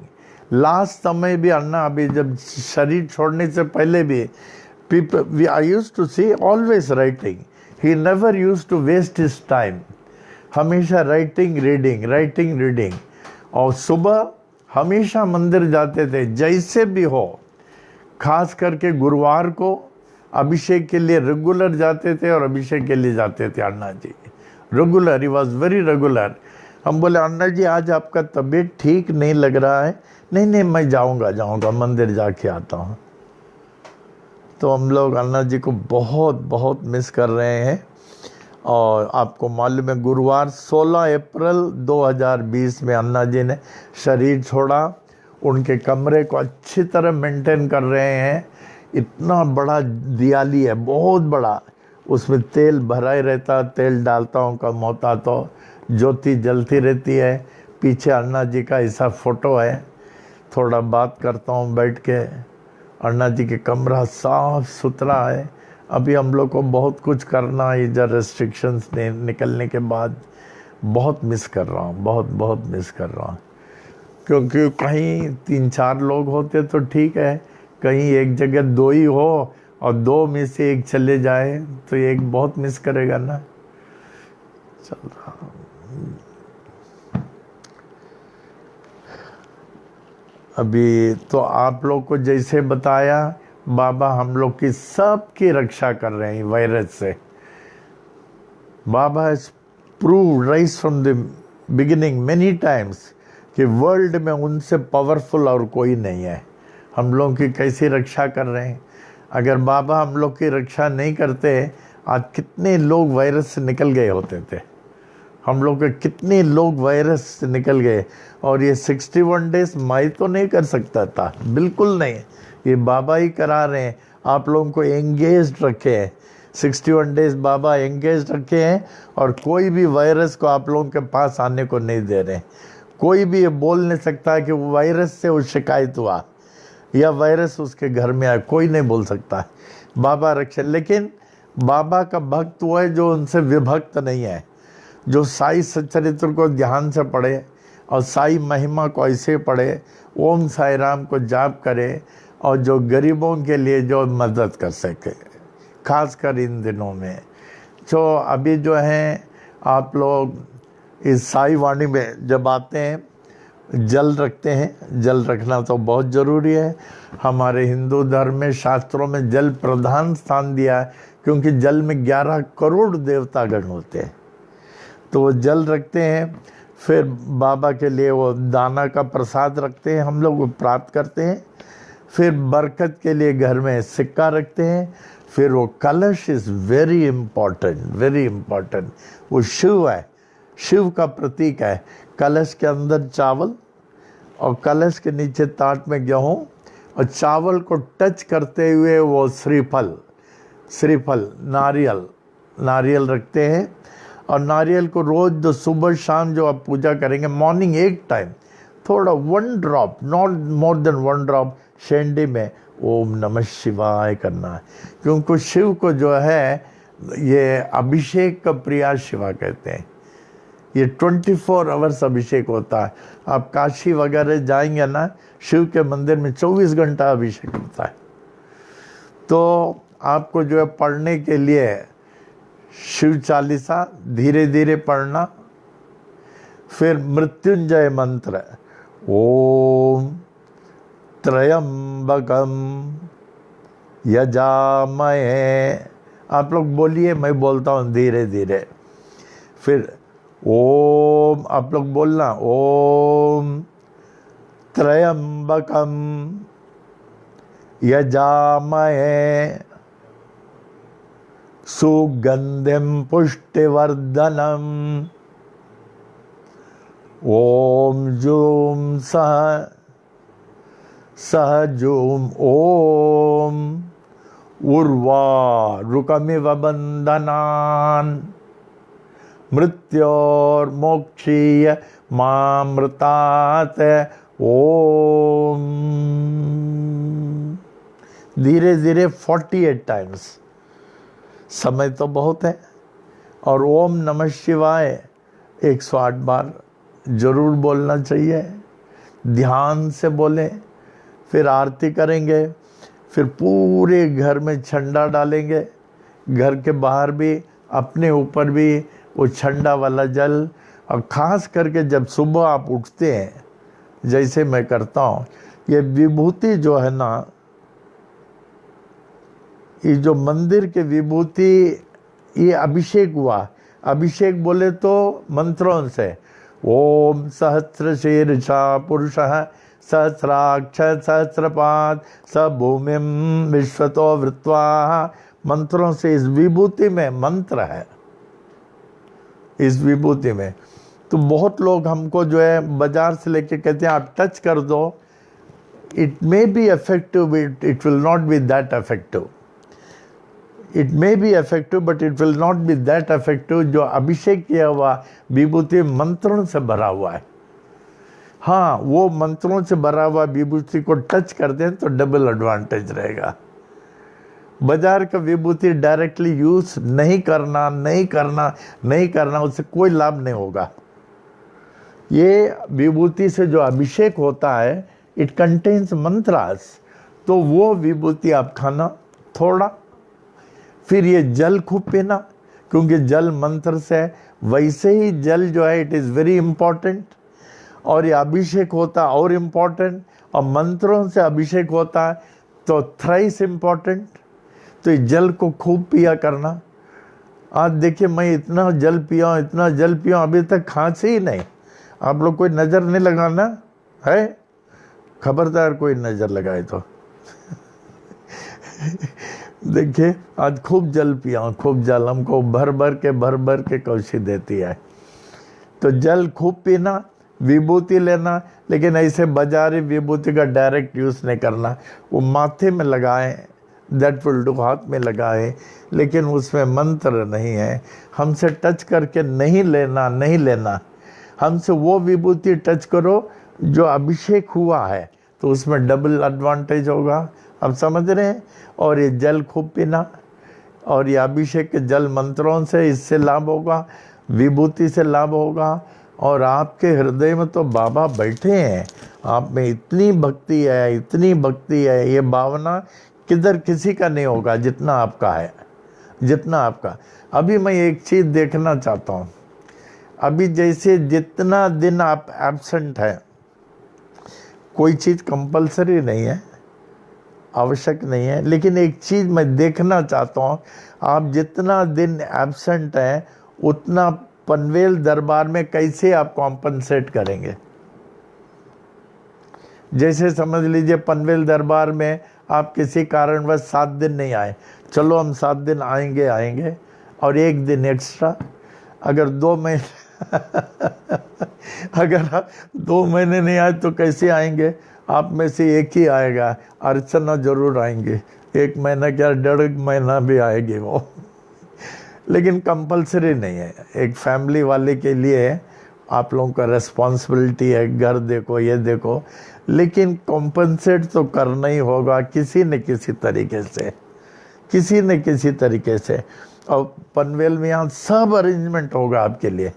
लास्ट समय भी अन्ना, अभी जब शरीर छोड़ने से पहले भी I used to see always writing. He never used to waste his time, हमेशा राइटिंग रीडिंग। और सुबह हमेशा मंदिर जाते थे, जैसे भी हो। खास करके गुरुवार को अभिषेक के लिए रेगुलर जाते थे, और अभिषेक के लिए जाते थे Anna ji regular. He was very regular. हम बोले, अन्ना जी आज आपका तबीयत ठीक नहीं लग रहा है। नहीं मैं जाऊंगा मंदिर जाके आता हूँ। तो हम लोग अन्ना जी को बहुत मिस कर रहे हैं। और आपको मालूम है, गुरुवार 16 अप्रैल 2020 में अन्ना जी ने शरीर छोड़ा। उनके कमरे को अच्छी तरह मेंटेन कर रहे हैं। इतना बड़ा दियाली है, बहुत बड़ा, उसमें तेल भरा ही रहता, तेल डालता हूँ कम होता तो ज्योति जलती रहती है। पीछे अन्ना जी का ऐसा फोटो है। थोड़ा बात करता हूँ बैठ के। अन्ना जी के कमरा साफ सुथरा है। अभी हम लोग को बहुत कुछ करना है इधर, रेस्ट्रिक्शंस निकलने के बाद। बहुत मिस कर रहा हूँ, बहुत मिस कर रहा हूँ। क्योंकि कहीं 3-4 लोग होते तो ठीक है, कहीं एक जगह 2 ही हो और 2 में से 1 चले जाए तो एक बहुत मिस करेगा ना। चल रहा हूँ। अभी तो आप लोग को जैसे बताया, बाबा हम लोग की सबकी रक्षा कर रहे हैं वायरस से। Baba has proved right from the beginning many times कि वर्ल्ड में उनसे पावरफुल और कोई नहीं है। हम लोग की कैसी रक्षा कर रहे हैं। अगर बाबा हम लोग की रक्षा नहीं करते, आज कितने लोग वायरस से निकल गए होते थे। हम लोग के कितने लोग वायरस से निकल गए। और ये 61 डेज मैं तो नहीं कर सकता था, बिल्कुल नहीं। ये बाबा ही करा रहे हैं, आप लोगों को एंगेज्ड रखे हैं। 61 डेज बाबा एंगेज रखे हैं, और कोई भी वायरस को आप लोगों के पास आने को नहीं दे रहे। कोई भी ये बोल नहीं सकता कि वो वायरस से वो शिकायत हुआ या वायरस उसके घर में आया, कोई नहीं बोल सकता। बाबा रक्षा। लेकिन बाबा का भक्त वो है जो उनसे विभक्त नहीं है, जो साई सच्चरित्र को ध्यान से पढ़े और साई महिमा को ऐसे पढ़े, ओम साई राम को जाप करे, और जो गरीबों के लिए जो मदद कर सके, खासकर इन दिनों में। जो अभी जो हैं आप लोग इस साई वाणी में जब आते हैं, जल रखते हैं। जल रखना तो बहुत ज़रूरी है। हमारे हिंदू धर्म में, शास्त्रों में जल प्रधान स्थान दिया है, क्योंकि जल में 11 करोड़ देवतागण होते हैं। तो वो जल रखते हैं। फिर बाबा के लिए वो दाना का प्रसाद रखते हैं, हम लोग वो प्राप्त करते हैं। फिर बरकत के लिए घर में सिक्का रखते हैं। फिर वो कलश is very important, very important. वो शिव है, शिव का प्रतीक है। कलश के अंदर चावल और कलश के नीचे ताट में गेहूँ, और चावल को टच करते हुए वो श्रीफल, श्रीफल नारियल रखते हैं। और नारियल को रोज जो सुबह शाम जो आप पूजा करेंगे, मॉर्निंग एक टाइम थोड़ा 1 drop, not more than 1 drop शेंडी में ओम नमः शिवाय करना है। क्योंकि शिव को जो है ये अभिषेक का प्रिया शिवा कहते हैं। ये 24 आवर्स अभिषेक होता है। आप काशी वगैरह जाएंगे ना, शिव के मंदिर में 24 घंटा अभिषेक होता है। तो आपको जो है पढ़ने के लिए शिव चालीसा धीरे धीरे पढ़ना। फिर मृत्युंजय मंत्र, ओम त्रयंबकम यजामहे, आप लोग बोलिए, मैं बोलता हूँ धीरे धीरे। फिर ओम, आप लोग बोलना, ओम त्रयंबकम यजामहे सुगंधिम पुष्टिवर्धनम ओम जूम सह जूम ओम उर्वारुकमिव बंधनान् मृत्योर्मोक्षीय मामृतात् ओम। धीरे धीरे 48 टाइम्स, समय तो बहुत है। और ओम नमः शिवाय 108 बार जरूर बोलना चाहिए, ध्यान से बोलें। फिर आरती करेंगे, फिर पूरे घर में छंडा डालेंगे, घर के बाहर भी, अपने ऊपर भी वो छंडा वाला जल। और ख़ास करके जब सुबह आप उठते हैं, जैसे मैं करता हूँ, ये विभूति जो है ना, ये जो मंदिर के विभूति, ये अभिषेक हुआ। अभिषेक बोले तो मंत्रों से, ओम सहस्र शीर्षा पुरुषः सहस्राक्ष सहस्रपाद स भूमिम विश्वतो वृत्वा, मंत्रों से इस विभूति में मंत्र है, इस विभूति में। तो बहुत लोग हमको जो है बाजार से लेके कहते हैं आप टच कर दो, it may be effective, it will not be that effective. It may be effective but it will not be that effective. जो अभिषेक किया हुआ विभूति मंत्रों से भरा हुआ है। हाँ, वो मंत्रों से भरा हुआ विभूति को टच कर दें तो डबल एडवांटेज रहेगा। बाजार का विभूति डायरेक्टली यूज नहीं करना, उससे कोई लाभ नहीं होगा। ये विभूति से जो अभिषेक होता है, इट कंटेन्स मंत्रास, तो वो विभूति आप खाना थोड़ा। फिर ये जल खूब पीना, क्योंकि जल मंत्र से है। वैसे ही जल जो है इट इज़ वेरी इंपॉर्टेंट, और ये अभिषेक होता है और इम्पॉर्टेंट, और मंत्रों से अभिषेक होता है तो थ्राइस इम्पॉर्टेंट। तो ये जल को खूब पिया करना। आज देखिए, मैं इतना जल पिया हूँ, अभी तक खांसी ही नहीं। आप लोग कोई नज़र नहीं लगाना है, खबरदार कोई नज़र लगाए तो। देखिए, आज खूब जल पिया हूँ, खूब जल हमको भर भर के कौशी देती है। तो जल खूब पीना, विभूति लेना, लेकिन ऐसे बाजारी विभूति का डायरेक्ट यूज़ नहीं करना। वो माथे में लगाएं, दैट विल डू, हाथ में लगाएं, लेकिन उसमें मंत्र नहीं है। हमसे टच करके नहीं लेना। हमसे वो विभूति टच करो जो अभिषेक हुआ है, तो उसमें डबल एडवांटेज होगा। आप समझ रहे हैं। और ये जल खूब पीना, और ये अभिषेक के जल मंत्रों से इससे लाभ होगा, विभूति से लाभ होगा। और आपके हृदय में तो बाबा बैठे हैं, आप में इतनी भक्ति है, ये भावना किधर किसी का नहीं होगा जितना आपका है, जितना आपका। अभी मैं एक चीज़ देखना चाहता हूँ। अभी जैसे जितना दिन आप एब्सेंट है, कोई चीज़ कंपलसरी नहीं है, आवश्यक नहीं है, लेकिन एक चीज़ मैं देखना चाहता हूँ, आप जितना दिन एब्सेंट हैं उतना पनवेल दरबार में कैसे आप कॉम्पनसेट करेंगे। जैसे समझ लीजिए पनवेल दरबार में आप किसी कारणवश 7 दिन नहीं आए, चलो हम 7 दिन आएंगे आएंगे, और 1 दिन एक्स्ट्रा। अगर 2 महीने अगर 2 महीने नहीं आए तो कैसे आएंगे? आप में से एक ही आएगा। अर्चना जरूर आएंगे, 1 महीना क्या 1.5 महीना भी आएगी वो। लेकिन कंपलसरी नहीं है, एक फैमिली वाले के लिए आप लोगों का रेस्पॉन्सिबिलिटी है, घर देखो ये देखो, लेकिन कॉम्पनसेट तो करना ही होगा किसी न किसी तरीके से, किसी न किसी तरीके से। और पनवेल में यहाँ सब अरेंजमेंट होगा आपके लिए।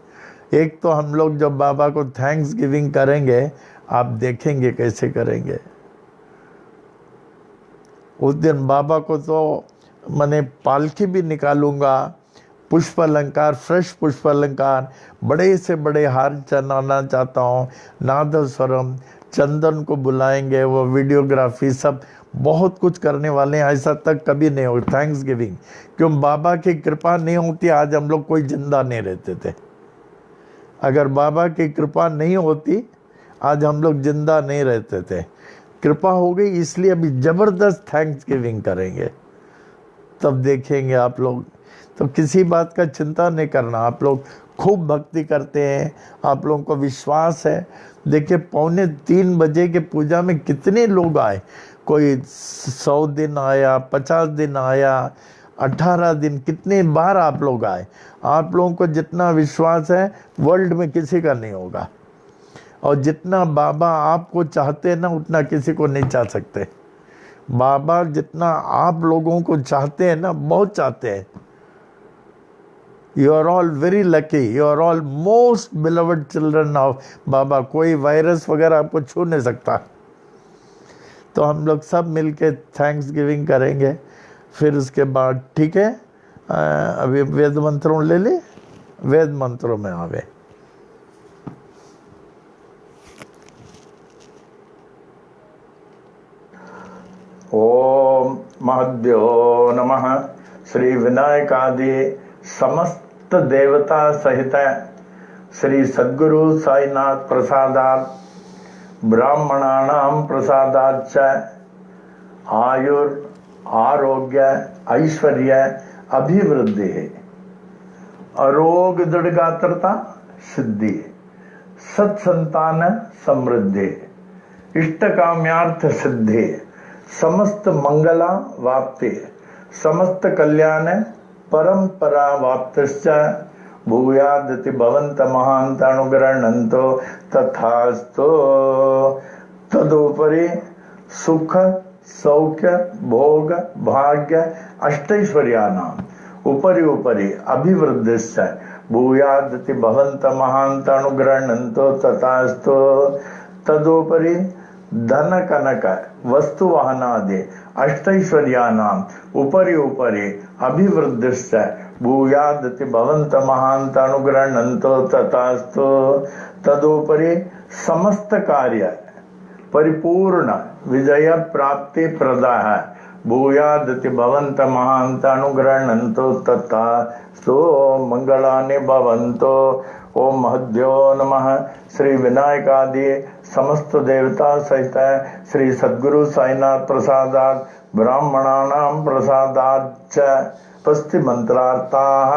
एक तो हम लोग जब बाबा को थैंक्स गिविंग करेंगे, आप देखेंगे कैसे करेंगे। उस दिन बाबा को तो मैंने पालकी भी निकालूंगा, पुष्प अलंकार, फ्रेश पुष्प अलंकार, बड़े से बड़े हार चढ़ाना चाहता हूँ, नादस्वरम, चंदन को बुलाएंगे, वो वीडियोग्राफी, सब बहुत कुछ करने वाले हैं। ऐसा तक कभी नहीं हो थैंक्स गिविंग, क्यों? बाबा की कृपा नहीं होती आज हम लोग कोई जिंदा नहीं रहते थे। अगर बाबा की कृपा नहीं होती आज हम लोग जिंदा नहीं रहते थे। कृपा हो गई इसलिए अभी जबरदस्त थैंक्स गिविंग करेंगे, तब देखेंगे आप लोग। तो किसी बात का चिंता नहीं करना, आप लोग खूब भक्ति करते हैं, आप लोगों को विश्वास है। देखिए 2:45 बजे के पूजा में कितने लोग आए, कोई 100 दिन आया, 50 दिन आया, 18 दिन, कितने बार आप लोग आए। आप लोगों को जितना विश्वास है वर्ल्ड में किसी का नहीं होगा, और जितना बाबा आपको चाहते हैं ना उतना किसी को नहीं चाह सकते। बाबा जितना आप लोगों को चाहते हैं ना, बहुत चाहते हैं। You are all very lucky, you are all most beloved children of Baba. कोई वायरस वगैरह आपको छू नहीं सकता। तो हम लोग सब मिलके थैंक्स गिविंग करेंगे। फिर उसके बाद ठीक है, अभी वेद मंत्रों ले ले, वेद मंत्रों में आवे। ओम महद्यो नमः। श्री विनायकादि समस्त देवता सहित श्री सद्गुरु साईनाथ प्रसादात् ब्राह्मणानां प्रसादाच्च आयुर आरोग्य ऐश्वर्य अभिवृद्धि, अरोग दृढ़गात्रता सिद्धि, सत्संतान समृद्धि, इष्ट काम्यार्थ सिद्धि, समस्त मंगला वाप्ति, समस्त कल्याण परंपरा वाप्तश्च भूयादति भवन्त महान्त अनुग्रहणन्तो तथास्तु। तदुपरि सुख सौख्य भोग भाग्य अष्टैश्वर्यानाम् उपरि उपरि अभिवृद्धिश्च भूयादति भवन्त महान्त अनुग्रहणन्तो तथास्तु। तदुपरि धन कनक वस्तु वाहनादि अष्टैश्वर्यानाम् उपरि उपरि अभिवृद्धिश्च भूयादति भवन्त महान्त अनुग्रहणन्तो तथास्तु। तदुपरि समस्त कार्य परिपूर्ण विजय प्राप्ति प्रदाः भूयादति भवन्त महान्त अनुग्रहणन्तो तथास्तु। मंगलानि भवन्तो। ओम महद्यो नमः। श्री विनायकादि समस्त देवता सहित श्री सद्गुरु साईनाथ प्रसादात् ब्राह्मणानां प्रसादाच्च पस्ति मंत्रार्थाः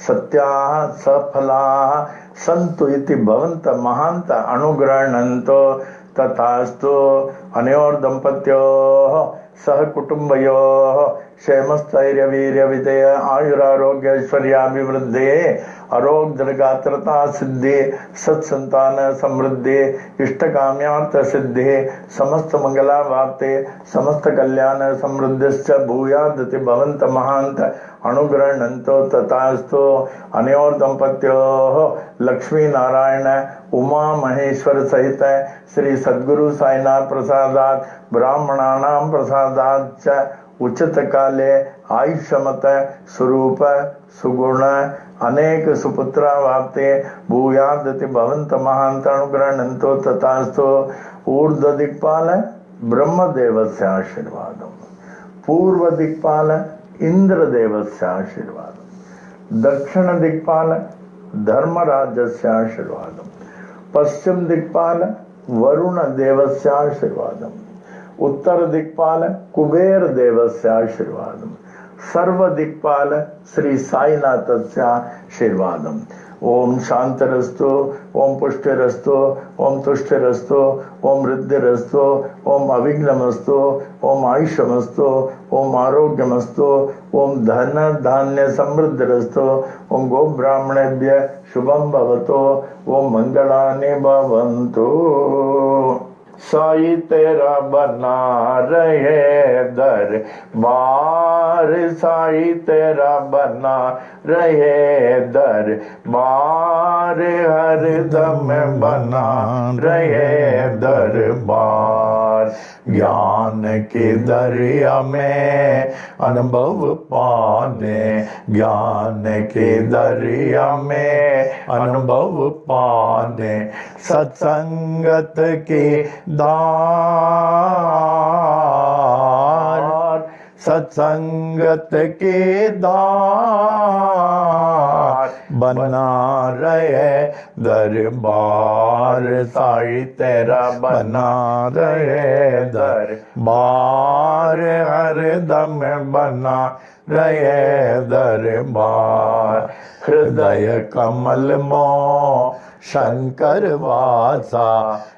सत्याः सफलाः सन्तु इति भवन्त महान्त अनुग्रहणन्तो तथास्तु। अनयोर दंपत्योः सह कुटुंबयोः क्षेमस्थैर्य वीर्य विजय आयुरारोग्य ऐश्वर्याभिवृद्धि अरोग दीर्घात्रता सिद्धि सत्संतान समृद्धि इष्ट काम्यार्थ सिद्धि समस्त मंगला वाप्ते समस्त कल्याण समृद्धिश्च भूयादति भवन्त महान्त अनुग्रहणन्तो तथास्तु। अनयोर दंपत्योः लक्ष्मी नारायण उमा महेश्वर सहित श्री सद्गुरु साईनाथ प्रसादात् ब्राह्मणानां प्रसादाच्च उचित काले आयुष्यमत स्वरूप सुगुण अनेक सुपुत्रा वाप्ते भूयादति भवन्त महान्त अनुग्रहणन्तो तथास्तु। ऊर्ध्व दिक्पाल ब्रह्मदेवस्य आशीर्वादम्, पूर्व दिक्पाल इंद्रदेवस्य आशीर्वादम्, दक्षिण दिक्पाल धर्मराजस्य आशीर्वादम्, पश्चिम दिक्पाल वरुण देवस्य आशीर्वादम्, उत्तर दिक्पाल कुबेर देवस्य आशीर्वादम्, सर्व दिक्पाल श्री साईनाथस्य आशीर्वादम। ओम शांतरस्तु, ओम पुष्टिरस्तु, ओम तुष्टिरस्तु, ओम वृद्धिरस्तु, ओम अविघ्नमस्तु, ओम आयुष्यमस्तु, ओम आरोग्यमस्तु, ओम धन धान्य समृद्धिरस्तु, ओम गो ब्राह्मणेभ्य शुभम भवतु, ओम मंगलानि भवन्तु। साई तेरा बना रहे दरबार, साई तेरा बना रहे दरबार, हरदम बना रहे दरबार। ज्ञान के दरिया में अनुभव पाने, ज्ञान के दरिया में अनुभव पाने, सत्संगत के दार, सत्संगत के दार बना रहे दरबार, साई तेरा बना रहे दरबार, हरदम बना रहे दरबार। हृदय कमल मों शंकर वासा,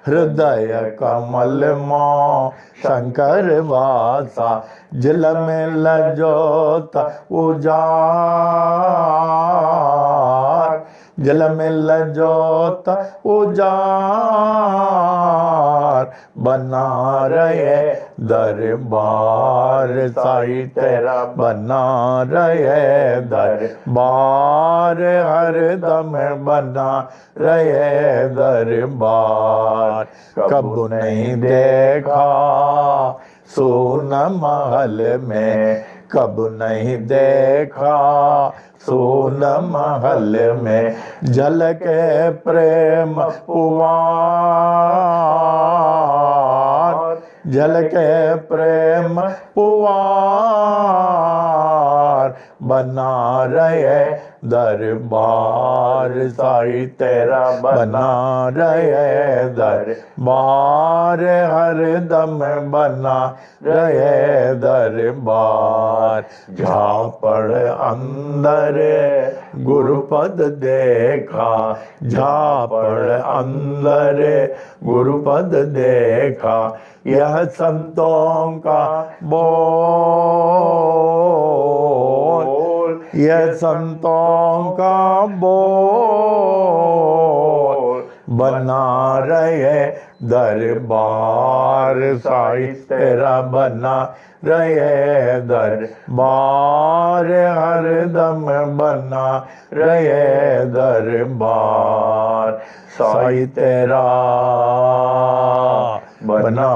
हृदय कमल मों शंकर वासा, झिलमिल ज्योत उजाड़, झिलमिल ज्योत उजाड़ बना रहे दरबार, साई तेरा बना रहे दरबार, हरदम बना रहे दरबार। कब नहीं देखा सोन महल में, कब नहीं देखा सोन महल में, झलके प्रेम पुआर, झलके प्रेम पुआर बना रहे दरबार, साई तेरा बना रहे दरबार, हरदम बना रहे दरबार। झापड़ अंदर गुरुपद देखा, झापड़ अंदर गुरुपद देखा, यह संतों का बोल, यह संतों का बोल बना रहे दरबार, साई तेरा बना रहे दरबार, हरदम बना रहे दरबार। साई तेरा बना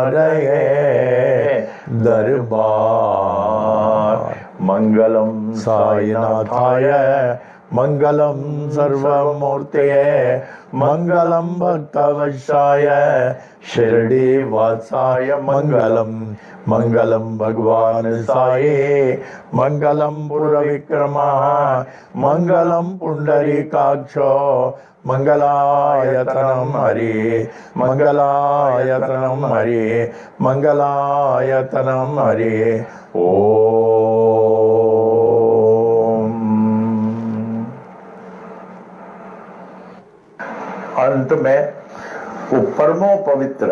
रहे दरबार। मंगलम साईनाथाय, मंगलम सर्वमूर्तये, मंगलम भक्तवत्साय शिरडी वासाय मंगलम, मंगलम भगवान साई, मंगलम पुरविक्रमा, मंगलम पुंडरीकाक्षो, मंगलायतनम हरि, मंगलायतनम हरि, मंगलायतनम हरि। ओम। अंत में वो परमो पवित्र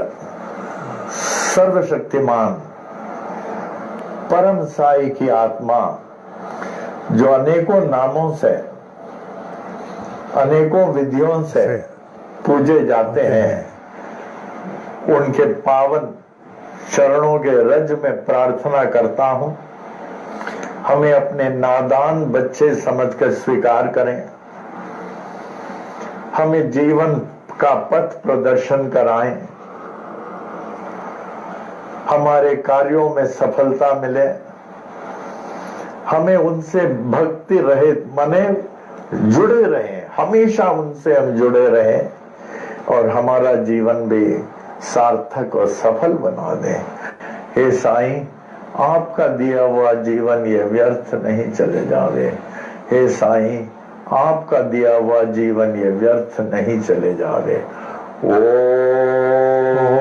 सर्वशक्तिमान परम साई की आत्मा जो अनेकों नामों से अनेकों विधियों से पूजे जाते हैं, उनके पावन चरणों के रज में प्रार्थना करता हूं, हमें अपने नादान बच्चे समझकर स्वीकार करें, हमें जीवन का पथ प्रदर्शन कराएं, हमारे कार्यों में सफलता मिले, हमें उनसे भक्ति रहित मने जुड़े रहें, हमेशा उनसे हम जुड़े रहें और हमारा जीवन भी सार्थक और सफल बना दें। हे साईं, आपका दिया हुआ जीवन ये व्यर्थ नहीं चले जावे। हे साईं, आपका दिया हुआ जीवन ये व्यर्थ नहीं चले जावे। ओम।